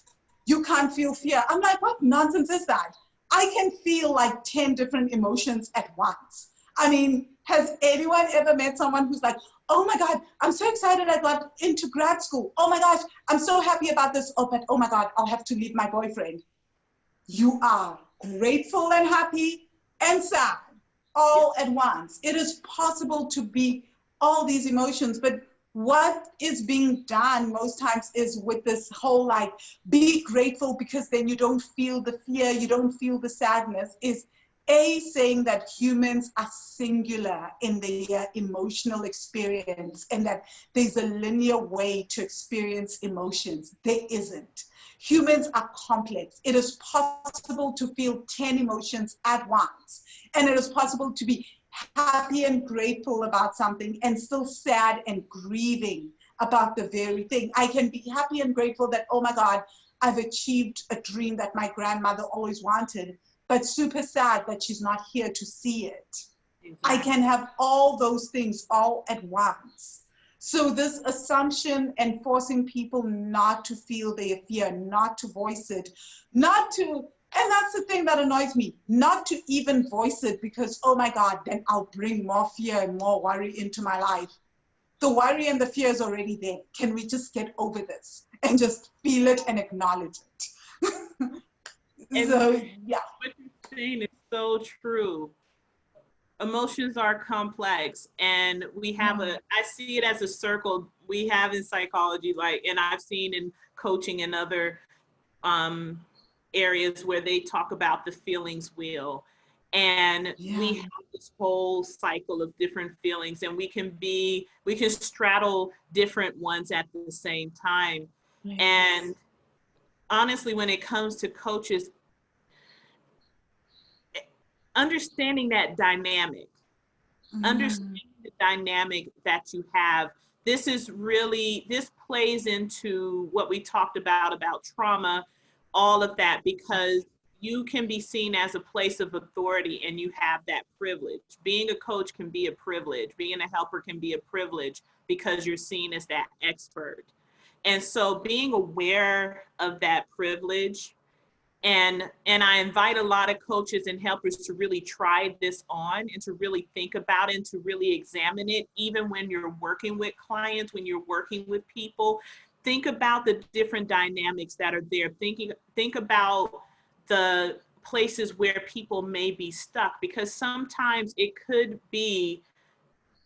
you can't feel fear. I'm like, what nonsense is that? I can feel like 10 different emotions at once. I mean, has anyone ever met someone who's like, oh my God, I'm so excited I got into grad school. Oh my gosh, I'm so happy about this. Oh, but oh my God, I'll have to leave my boyfriend. You are grateful and happy and sad all at once. It is possible to be all these emotions. But what is being done most times is with this whole like, be grateful because then you don't feel the fear, you don't feel the sadness, is saying that humans are singular in their emotional experience and that there's a linear way to experience emotions. There isn't. Humans are complex. It is possible to feel 10 emotions at once, and it is possible to be happy and grateful about something and still sad and grieving about the very thing. I can be happy and grateful that, oh my God, I've achieved a dream that my grandmother always wanted, but super sad that she's not here to see it. Exactly. I can have all those things all at once. So this assumption and forcing people not to feel their fear, not to voice it, not to, and that's the thing that annoys me, not to even voice it because, oh my God, then I'll bring more fear and more worry into my life. The worry and the fear is already there. Can we just get over this and just feel it and acknowledge it? So, yeah. What you're saying is so true. Emotions are complex, and we have I see it as a circle we have in psychology, like, and I've seen in coaching and other areas where they talk about the feelings wheel. And we have this whole cycle of different feelings, and we can straddle different ones at the same time. Yes. And honestly, when it comes to coaches, understanding that dynamic, understanding the dynamic that you have, this plays into what we talked about trauma, all of that, because you can be seen as a place of authority and you have that privilege. Being a coach can be a privilege. Being a helper can be a privilege because you're seen as that expert. And so being aware of that privilege, and I invite a lot of coaches and helpers to really try this on and to really think about it and to really examine it, even when you're working with clients, when you're working with people. Think about the different dynamics that are there. Think about the places where people may be stuck, because sometimes it could be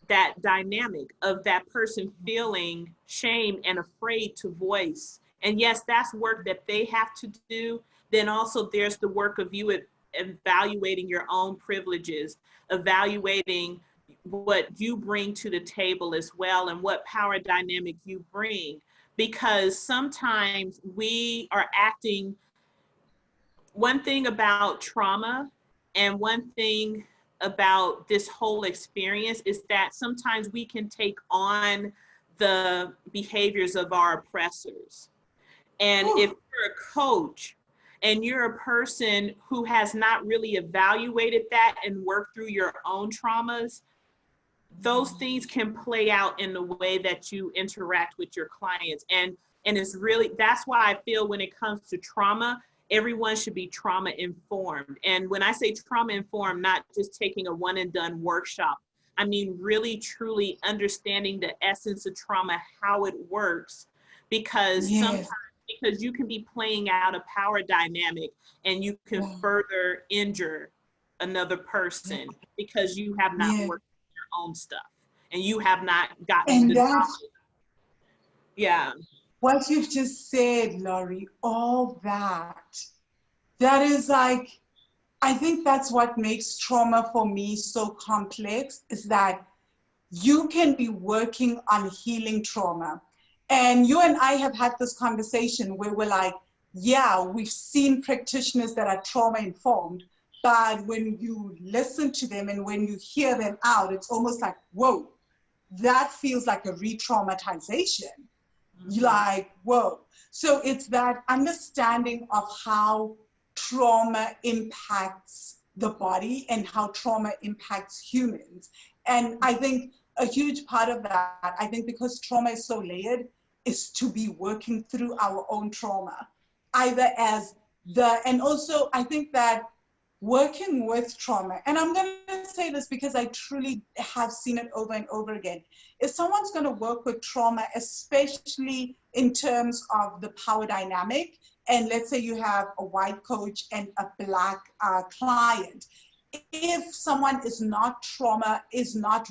that dynamic of that person feeling shame and afraid to voice. And yes, that's work that they have to do. Then also there's the work of you evaluating your own privileges, evaluating what you bring to the table as well, and what power dynamic you bring. Because sometimes we are acting, one thing about trauma and one thing about this whole experience is that sometimes we can take on the behaviors of our oppressors. And if you're a coach and you're a person who has not really evaluated that and worked through your own traumas, those things can play out in the way that you interact with your clients. And it's really, that's why I feel when it comes to trauma, everyone should be trauma informed. And when I say trauma informed, not just taking a one and done workshop, I mean really truly understanding the essence of trauma, how it works, because sometimes, because you can be playing out a power dynamic and you can further injure another person because you have not worked on your own stuff and you have not gotten the knowledge. What you've just said, Laurie, all that is like, I think that's what makes trauma for me so complex, is that you can be working on healing trauma. And you and I have had this conversation where we're like, yeah, we've seen practitioners that are trauma informed, but when you listen to them and when you hear them out, it's almost like, whoa, that feels like a re-traumatization. Like, whoa. So it's that understanding of how trauma impacts the body and how trauma impacts humans. And I think a huge part of that, I think because trauma is so layered, is to be working through our own trauma, either as and also I think that working with trauma, and I'm going to say this because I truly have seen it over and over again, if someone's going to work with trauma, especially in terms of the power dynamic, and let's say you have a white coach and a black client, if someone is not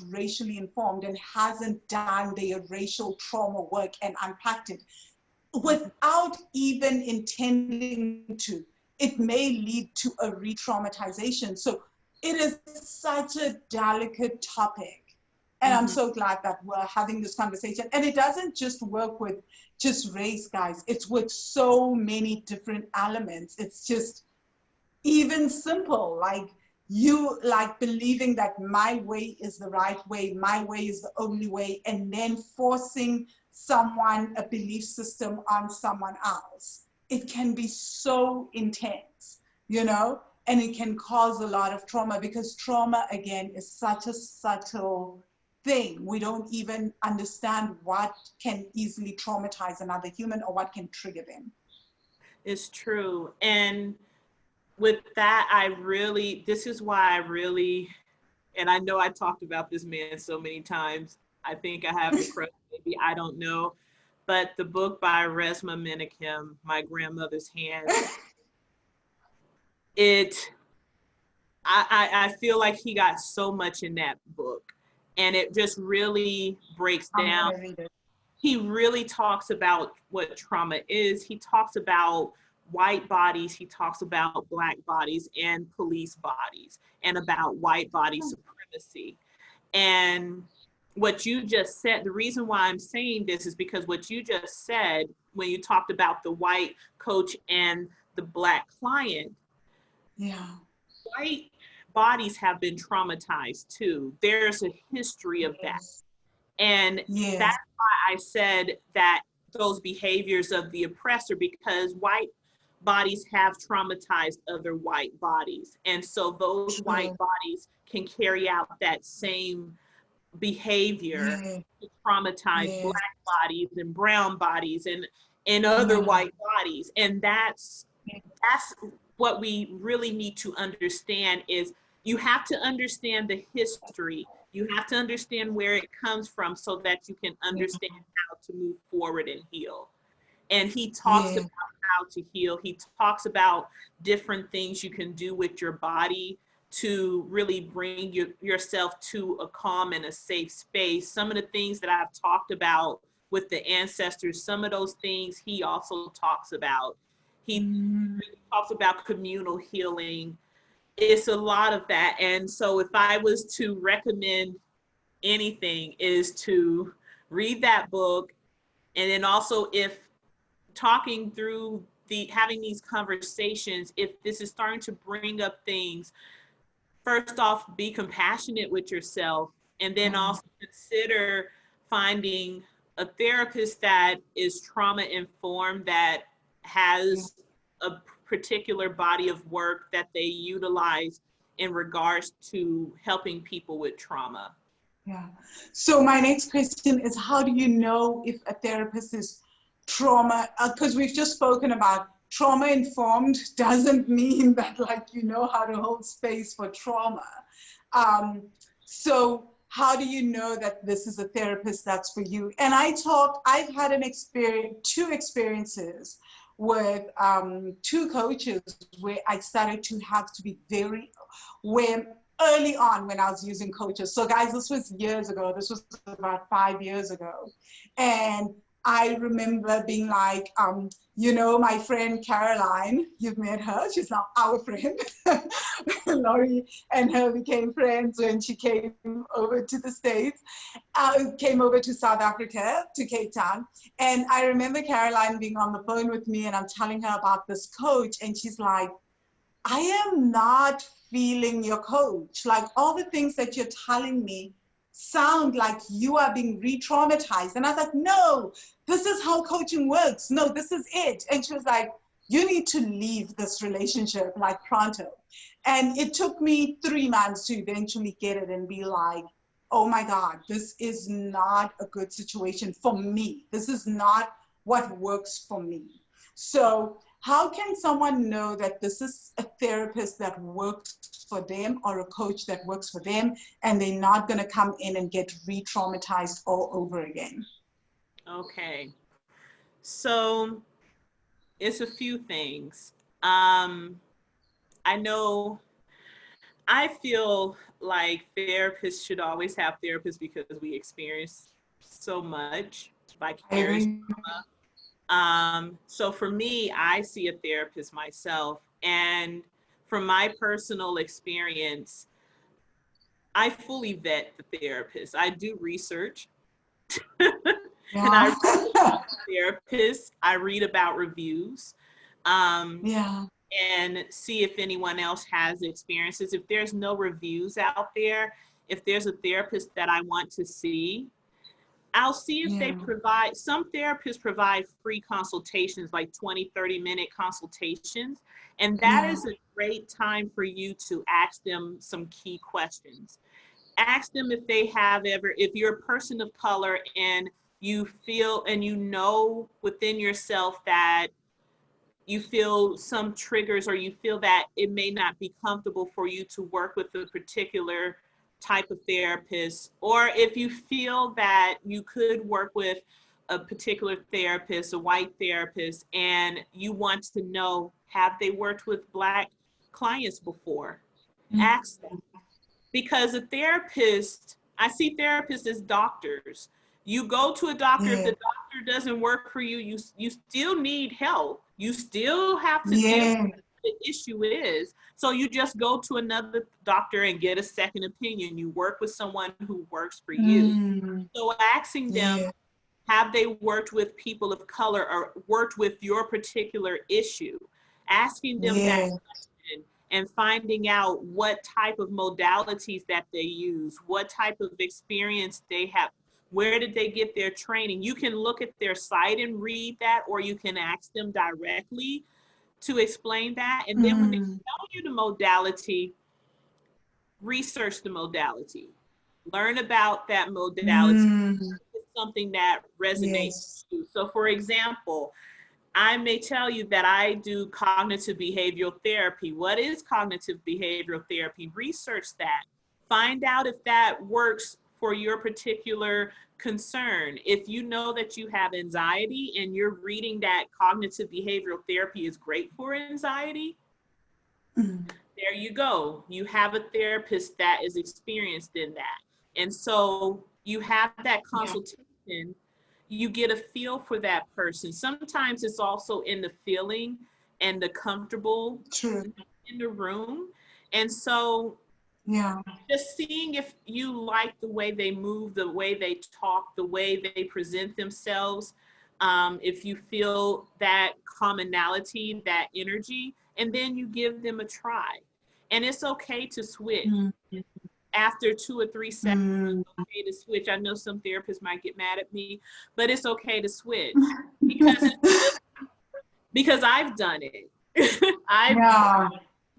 racially informed and hasn't done their racial trauma work and unpacked it, without even intending to, it may lead to a re-traumatization. So it is such a delicate topic. And I'm so glad that we're having this conversation. And it doesn't just work with just race, guys. It's with so many different elements. It's just even simple, like you like believing that my way is the right way, my way is the only way, and then forcing someone, a belief system on someone else. It can be so intense, you know, and it can cause a lot of trauma, because trauma, again, is such a subtle thing. We don't even understand what can easily traumatize another human or what can trigger them. It's true. And with that, this is why I really, and I know I talked about this man so many times. I think I have a crush, maybe, I don't know. But the book by Resmaa Menakem, My Grandmother's Hand, I feel like he got so much in that book. And it just really breaks down. He really talks about what trauma is. He talks about white bodies. He talks about Black bodies and police bodies, and about white body supremacy. And what you just said, the reason why I'm saying this is because what you just said, when you talked about the white coach and the Black client, white bodies have been traumatized too. There's a history of that. And that's why I said that those behaviors of the oppressor, because white bodies have traumatized other white bodies. And so those white bodies can carry out that same behavior to traumatize Black bodies and brown bodies and other white bodies. And that's what we really need to understand. Is you have to understand the history. You have to understand where it comes from so that you can understand how to move forward and heal. And he talks about how to heal. He talks about different things you can do with your body to really bring yourself to a calm and a safe space. Some of the things that I've talked about with the ancestors, some of those things he also talks about. He talks about communal healing. It's a lot of that. And so if I was to recommend anything, is to read that book. And then also, if talking through having these conversations, if this is starting to bring up things, first off, be compassionate with yourself, and then also consider finding a therapist that is trauma informed, that has a particular body of work that they utilize in regards to helping people with trauma. So my next question is, how do you know if a therapist is trauma? Because we've just spoken about trauma informed doesn't mean that, like, you know how to hold space for trauma. So how do you know that this is a therapist that's for you? And I've had two experiences with two coaches where I started to have to be early on when I was using coaches. So guys, this was years ago. This was about 5 years ago. And I remember being like, you know, my friend Caroline, you've met her, she's now our friend. Laurie and her became friends when she came over to the States, came over to South Africa, to Cape Town. And I remember Caroline being on the phone with me, and I'm telling her about this coach, and she's like, I am not feeling your coach. Like, all the things that you're telling me sound like you are being re-traumatized. And I was like, no, this is how coaching works. No, this is it. And she was like, you need to leave this relationship like pronto. And it took me 3 months to eventually get it and be like, oh my God, this is not a good situation for me. This is not what works for me. So how can someone know that this is a therapist that works for them, or a coach that works for them, and they're not going to come in and get re-traumatized all over again? Okay. So it's a few things. I know I feel like therapists should always have therapists because we experience so much vicarious trauma. So for me, I see a therapist myself, and from my personal experience, I fully vet the therapist. I do research. And I read about therapists. I read about reviews. And see if anyone else has experiences. If there's no reviews out there, if there's a therapist that I want to see, I'll see if they provide, some therapists provide free consultations, like 20, 30-minute consultations. And that is a great time for you to ask them some key questions. Ask them if they have ever, if you're a person of color and you feel and you know within yourself that you feel some triggers, or you feel that it may not be comfortable for you to work with a particular type of therapist, or if you feel that you could work with a particular therapist, a white therapist, and you want to know, have they worked with Black clients before? Ask them. Because a therapist, I see therapists as doctors. You go to a doctor, if the doctor doesn't work for you, you still need help. You still have to deal with what the issue is. So you just go to another doctor and get a second opinion. You work with someone who works for you. So asking them, have they worked with people of color or worked with your particular issue? Asking them that question and finding out what type of modalities that they use, what type of experience they have. Where did they get their training? You can look at their site and read that, or you can ask them directly to explain that. And then when they tell you the modality, research the modality. Learn about that modality. It's something that resonates with you. So for example, I may tell you that I do cognitive behavioral therapy. What is cognitive behavioral therapy? Research that. Find out if that works for your particular concern. If you know that you have anxiety and you're reading that cognitive behavioral therapy is great for anxiety, there you go. You have a therapist that is experienced in that. And so you have that consultation, you get a feel for that person. Sometimes it's also in the feeling and the comfortable in the room. And so just seeing if you like the way they move, the way they talk, the way they present themselves, if you feel that commonality, that energy, and then you give them a try. And it's okay to switch. After 2 or 3 seconds, it's okay to switch. I know some therapists might get mad at me, but it's okay to switch because I've done it. I've done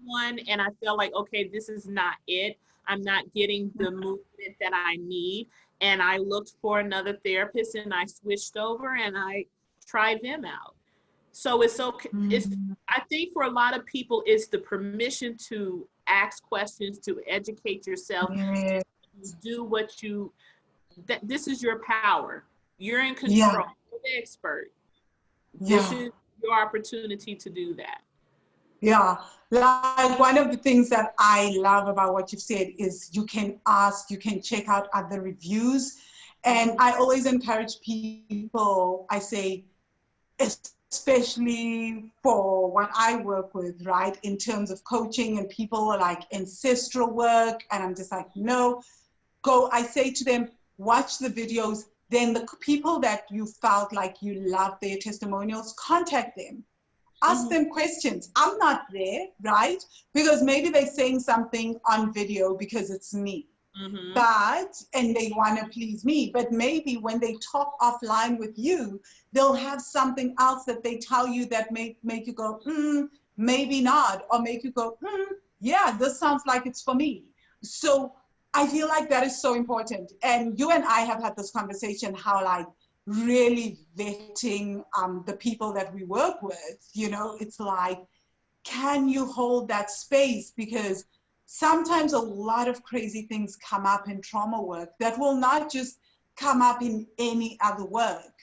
one and I felt like, okay, this is not it. I'm not getting the movement that I need. And I looked for another therapist and I switched over and I tried them out. So it's okay. I think for a lot of people, it's the permission to ask questions, to educate yourself, to do what you, this is your power. You're in control. You're the expert. This is your opportunity to do that. Like one of the things that I love about what you've said is you can ask, you can check out other reviews. And I always encourage people, I say, especially for what I work with, right, in terms of coaching, and people are like ancestral work, and I'm just like, no, go, I say to them, watch the videos, then the people that you felt like you loved their testimonials, contact them. Ask them questions. I'm not there, right? Because maybe they're saying something on video because it's me. But, and they want to please me, but maybe when they talk offline with you, they'll have something else that they tell you that make you go, maybe not, or make you go, yeah, this sounds like it's for me. So I feel like that is so important. And you and I have had this conversation, how like really vetting the people that we work with, you know, it's like, can you hold that space? Because sometimes a lot of crazy things come up in trauma work that will not just come up in any other work.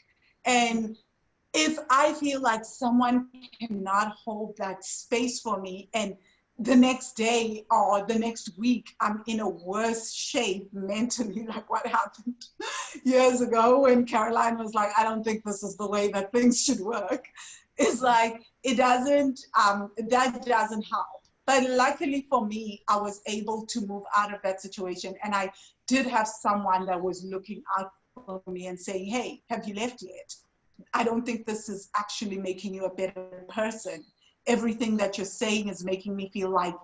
And if I feel like someone cannot hold that space for me and the next day or the next week, I'm in a worse shape mentally, like what happened years ago when Caroline was like, I don't think this is the way that things should work. It's like, that doesn't help. But luckily for me, I was able to move out of that situation. And I did have someone that was looking out for me and saying, hey, have you left yet? I don't think this is actually making you a better person. Everything that you're saying is making me feel like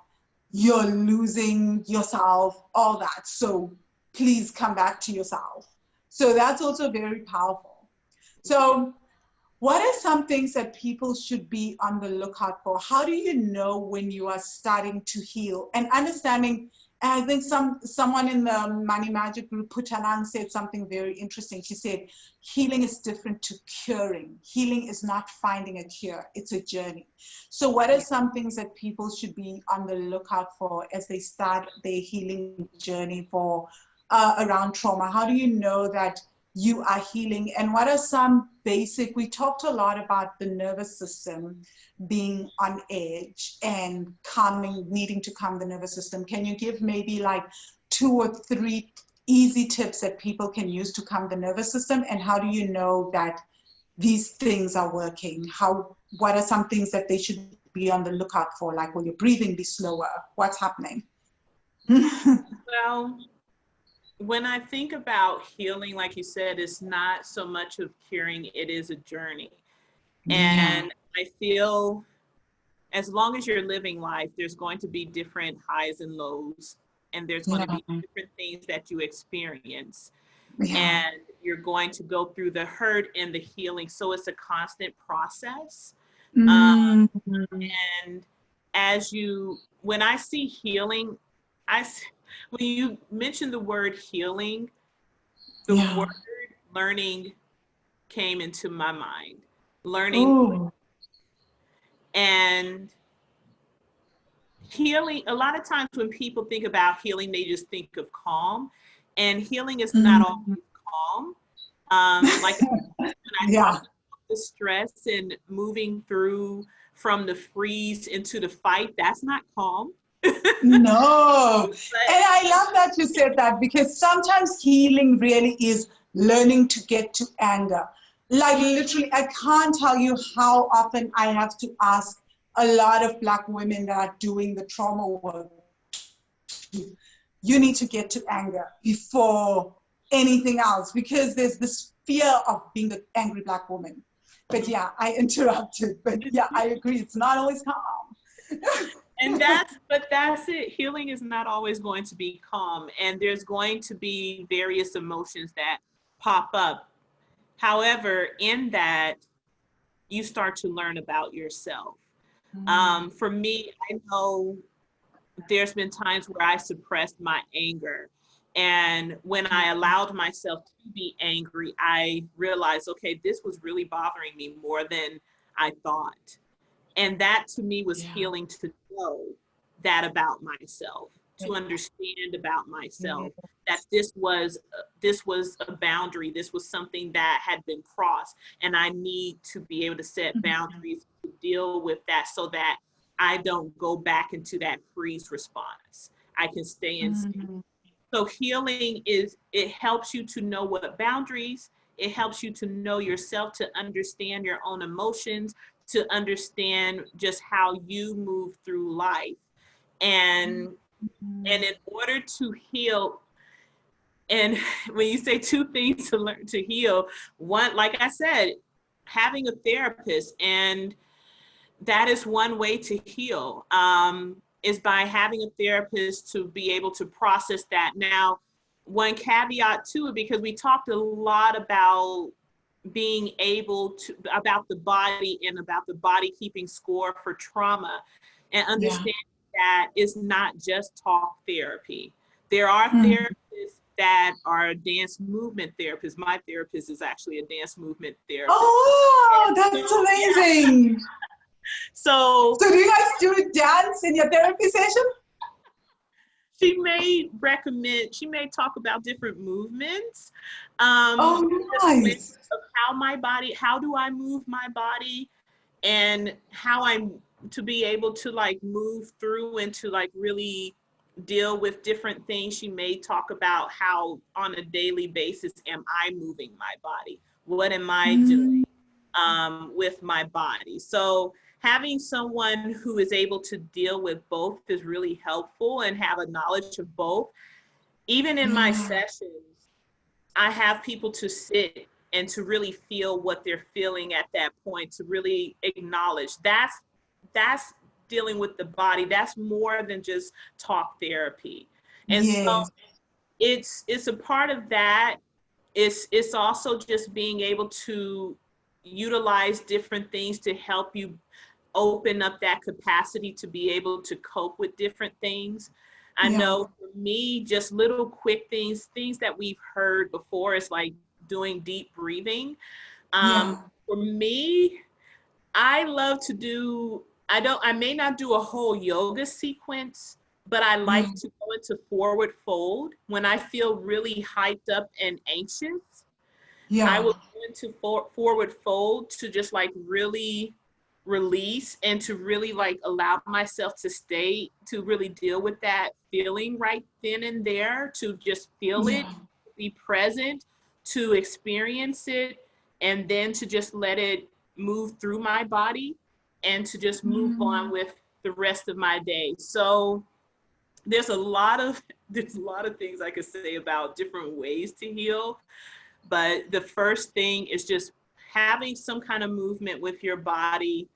you're losing yourself, all that. So please come back to yourself. So that's also very powerful. So what are some things that people should be on the lookout for? How do you know when you are starting to heal? And understanding, and I think someone in the Money Magic group, Putanan, said something very interesting. She said, healing is different to curing. Healing is not finding a cure, it's a journey. So what are some things that people should be on the lookout for as they start their healing journey for around trauma? How do you know that you are healing? And what are some basic, we talked a lot about the nervous system being on edge and calming, needing to calm the nervous system. Can you give maybe like 2 or 3 easy tips that people can use to calm the nervous system? And how do you know that these things are working? What are some things that they should be on the lookout for? Like, will your breathing be slower? What's happening? Well, when I think about healing, like you said, it's not so much of curing, it is a journey. And I feel as long as you're living life, there's going to be different highs and lows, and there's going to be different things that you experience. And you're going to go through the hurt and the healing. So it's a constant process. And when I see healing, when you mention the word healing, the word learning came into my mind. Learning. And healing, a lot of times when people think about healing, they just think of calm. And healing is not always calm. Like when I talk about the stress and moving through from the freeze into the fight, that's not calm. No. And I love that you said that, because sometimes healing really is learning to get to anger. Like literally, I can't tell you how often I have to ask a lot of Black women that are doing the trauma work, you need to get to anger before anything else, because there's this fear of being the angry Black woman. But yeah, I interrupted. But yeah, I agree. It's not always calm. And that's it. Healing is not always going to be calm, and there's going to be various emotions that pop up. However, in that, you start to learn about yourself. For me, I know there's been times where I suppressed my anger. And when I allowed myself to be angry, I realized, okay, this was really bothering me more than I thought. And that to me was healing, to know that about myself, to understand about myself, that this was a boundary, this was something that had been crossed, and I need to be able to set boundaries to deal with that, so that I don't go back into that freeze response. I can stay in. So healing it helps you to know what boundaries, it helps you to know yourself, to understand your own emotions, to understand just how you move through life. And in order to heal, and when you say 2 things to learn to heal, one, like I said, having a therapist, and that is one way to heal, is by having a therapist to be able to process that. Now, one caveat to it, because we talked a lot about being able to, about the body and about the body keeping score for trauma, and understand that it's not just talk therapy. There are therapists that are dance movement therapists. My therapist is actually a dance movement therapist. Oh, that's amazing. So do you guys do dance in your therapy session? She may talk about different movements. Nice. Of how do I move my body, and how I'm to be able to like move through and to like really deal with different things. She may talk about how on a daily basis, am I moving my body? What am I doing with my body? So having someone who is able to deal with both is really helpful, and have a knowledge of both. Even in my sessions, I have people to sit and to really feel what they're feeling at that point, to really acknowledge that's dealing with the body. That's more than just talk therapy. And so it's a part of that. It's also just being able to utilize different things to help you open up that capacity to be able to cope with different things. I know for me, just little quick things that we've heard before is like doing deep breathing. For me, I love to do, I may not do a whole yoga sequence, but I like to go into forward fold when I feel really hyped up and anxious. I will go into forward fold to just like really release and to really like allow myself to really deal with that feeling right then and there, to just feel it, be present, to experience it, and then to just let it move through my body and to just move on with the rest of my day. So there's a lot of things I could say about different ways to heal, but the first thing is just having some kind of movement with your body,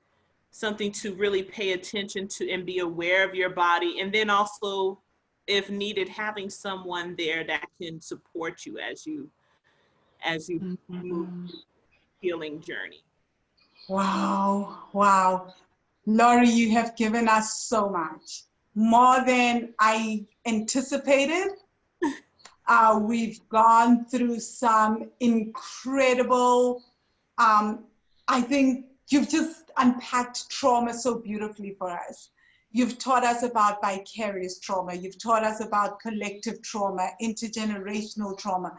something to really pay attention to and be aware of your body. And then also, if needed, having someone there that can support you as you move through the healing journey. Wow. Laurie, you have given us so much, more than I anticipated. We've gone through some incredible, I think you've just unpacked trauma so beautifully for us. You've taught us about vicarious trauma. You've taught us about collective trauma, intergenerational trauma,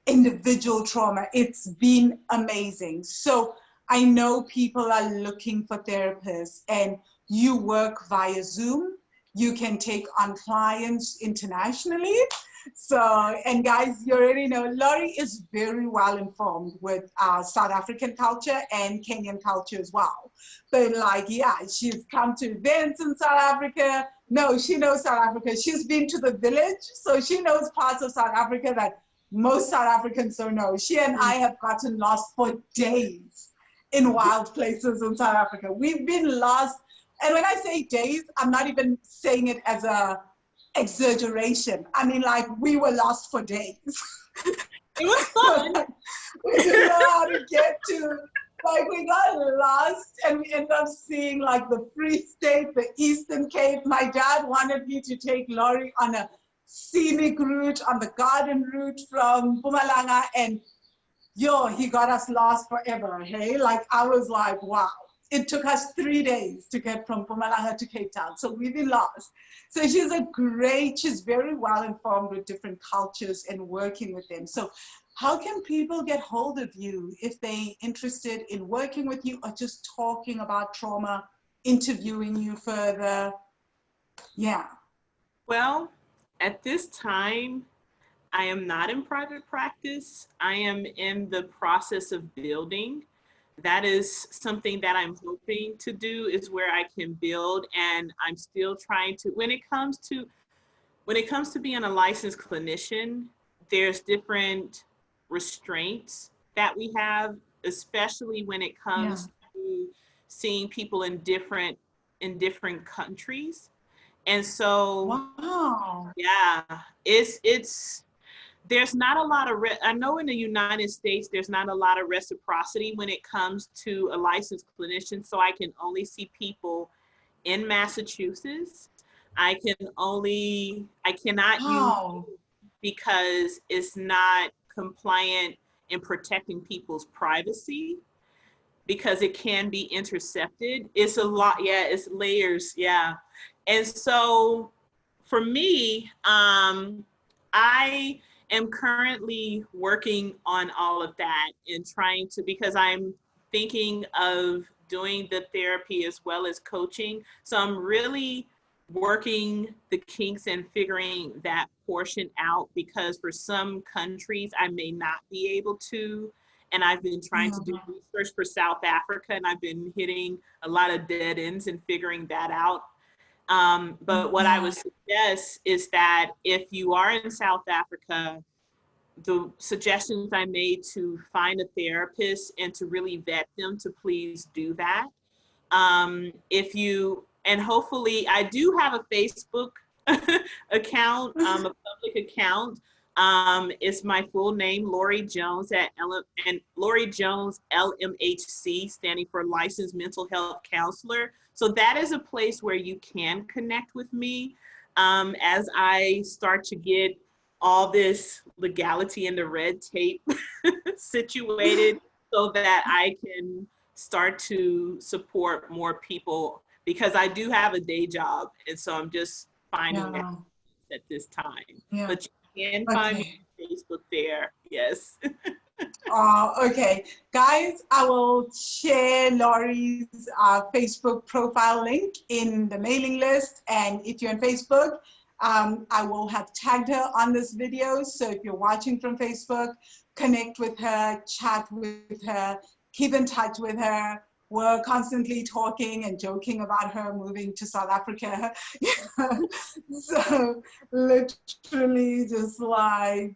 individual trauma. It's been amazing. So I know people are looking for therapists, and you work via Zoom. You can take on clients internationally. So, and guys, you already know, Laurie is very well informed with South African culture and Kenyan culture as well. But like, she's come to events in South Africa. No, she knows South Africa. She's been to the village, so she knows parts of South Africa that most South Africans don't know. She and I have gotten lost for days in wild places in South Africa. We've been lost. And when I say days, I'm not even saying it as a exaggeration. I mean, like, we were lost for days. It was fun. We didn't know how to get to, like, we got lost and we ended up seeing like the Free State, the Eastern Cape. My dad wanted me to take Laurie on a scenic route, on the garden route from Mpumalanga, and he got us lost forever, hey? Like, I was like, wow. It took us 3 days to get from Mpumalanga to Cape Town, so we've been lost. So she's very well informed with different cultures and working with them. So how can people get hold of you if they're interested in working with you or just talking about trauma, interviewing you further? Yeah. Well, at this time, I am not in private practice. I am in the process of building. That is something that I'm hoping to do, is where I can build, and I'm still trying to, when it comes to being a licensed clinician, there's different restraints that we have, especially when it comes to seeing people in different countries. And so, it's there's not a lot of, I know in the United States, there's not a lot of reciprocity when it comes to a licensed clinician. So I can only see people in Massachusetts. I cannot use because it's not compliant in protecting people's privacy, because it can be intercepted. It's a lot, it's layers, And so for me, I am currently working on all of that and trying to, because I'm thinking of doing the therapy as well as coaching. So I'm really working the kinks and figuring that portion out, because for some countries I may not be able to. And I've been trying to do research for South Africa, and I've been hitting a lot of dead ends and figuring that out. But what I would suggest is that if you are in South Africa, the suggestions I made to find a therapist and to really vet them, to please do that. And hopefully I do have a Facebook account, a public account. It's my full name, Lori Jones and Lori Jones, LMHC, standing for Licensed Mental Health Counselor. So that is a place where you can connect with me as I start to get all this legality and the red tape situated, so that I can start to support more people, because I do have a day job, and so I'm just finding that at this time. But you can find me on Facebook there. Yes. Okay, guys, I will share Laurie's Facebook profile link in the mailing list, and if you're on Facebook, I will have tagged her on this video. So if you're watching from Facebook, connect with her, chat with her, keep in touch with her. We're constantly talking and joking about her moving to South Africa. So literally just like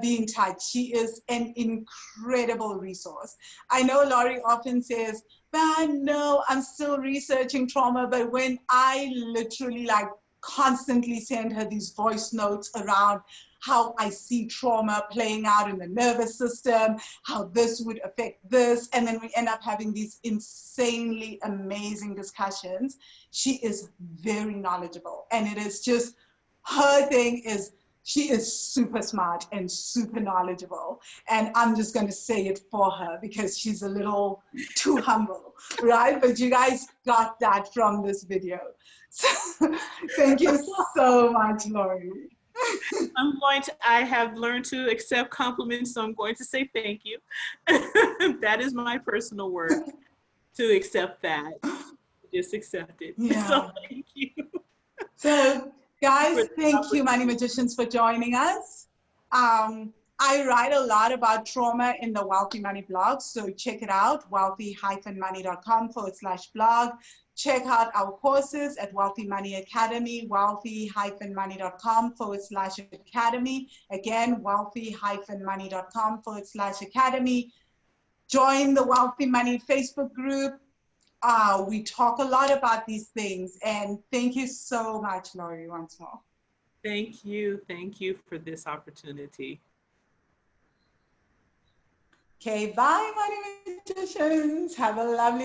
be in touch. She is an incredible resource. I know Laurie often says, man, no, I'm still researching trauma. But when I literally like constantly send her these voice notes around how I see trauma playing out in the nervous system, how this would affect this, and then we end up having these insanely amazing discussions. She is very knowledgeable, and it is just, her thing is, she is super smart and super knowledgeable, and I'm just going to say it for her because she's a little too humble, right? But you guys got that from this video. So, thank you so much, Laurie. I have learned to accept compliments, so I'm going to say thank you. That is my personal work, to accept that. Just accept it. Yeah. So thank you. So guys, thank you, Money Magicians, for joining us. I write a lot about trauma in the Wealthy Money blog, so check it out, wealthy-money.com/blog. Check out our courses at Wealthy Money Academy, wealthy-money.com/academy. Again, wealthy-money.com/academy. Join the Wealthy Money Facebook group. We talk a lot about these things, and thank you so much, Laurie, once more. Thank you. Thank you for this opportunity. Okay, bye, Money Magicians. Have a lovely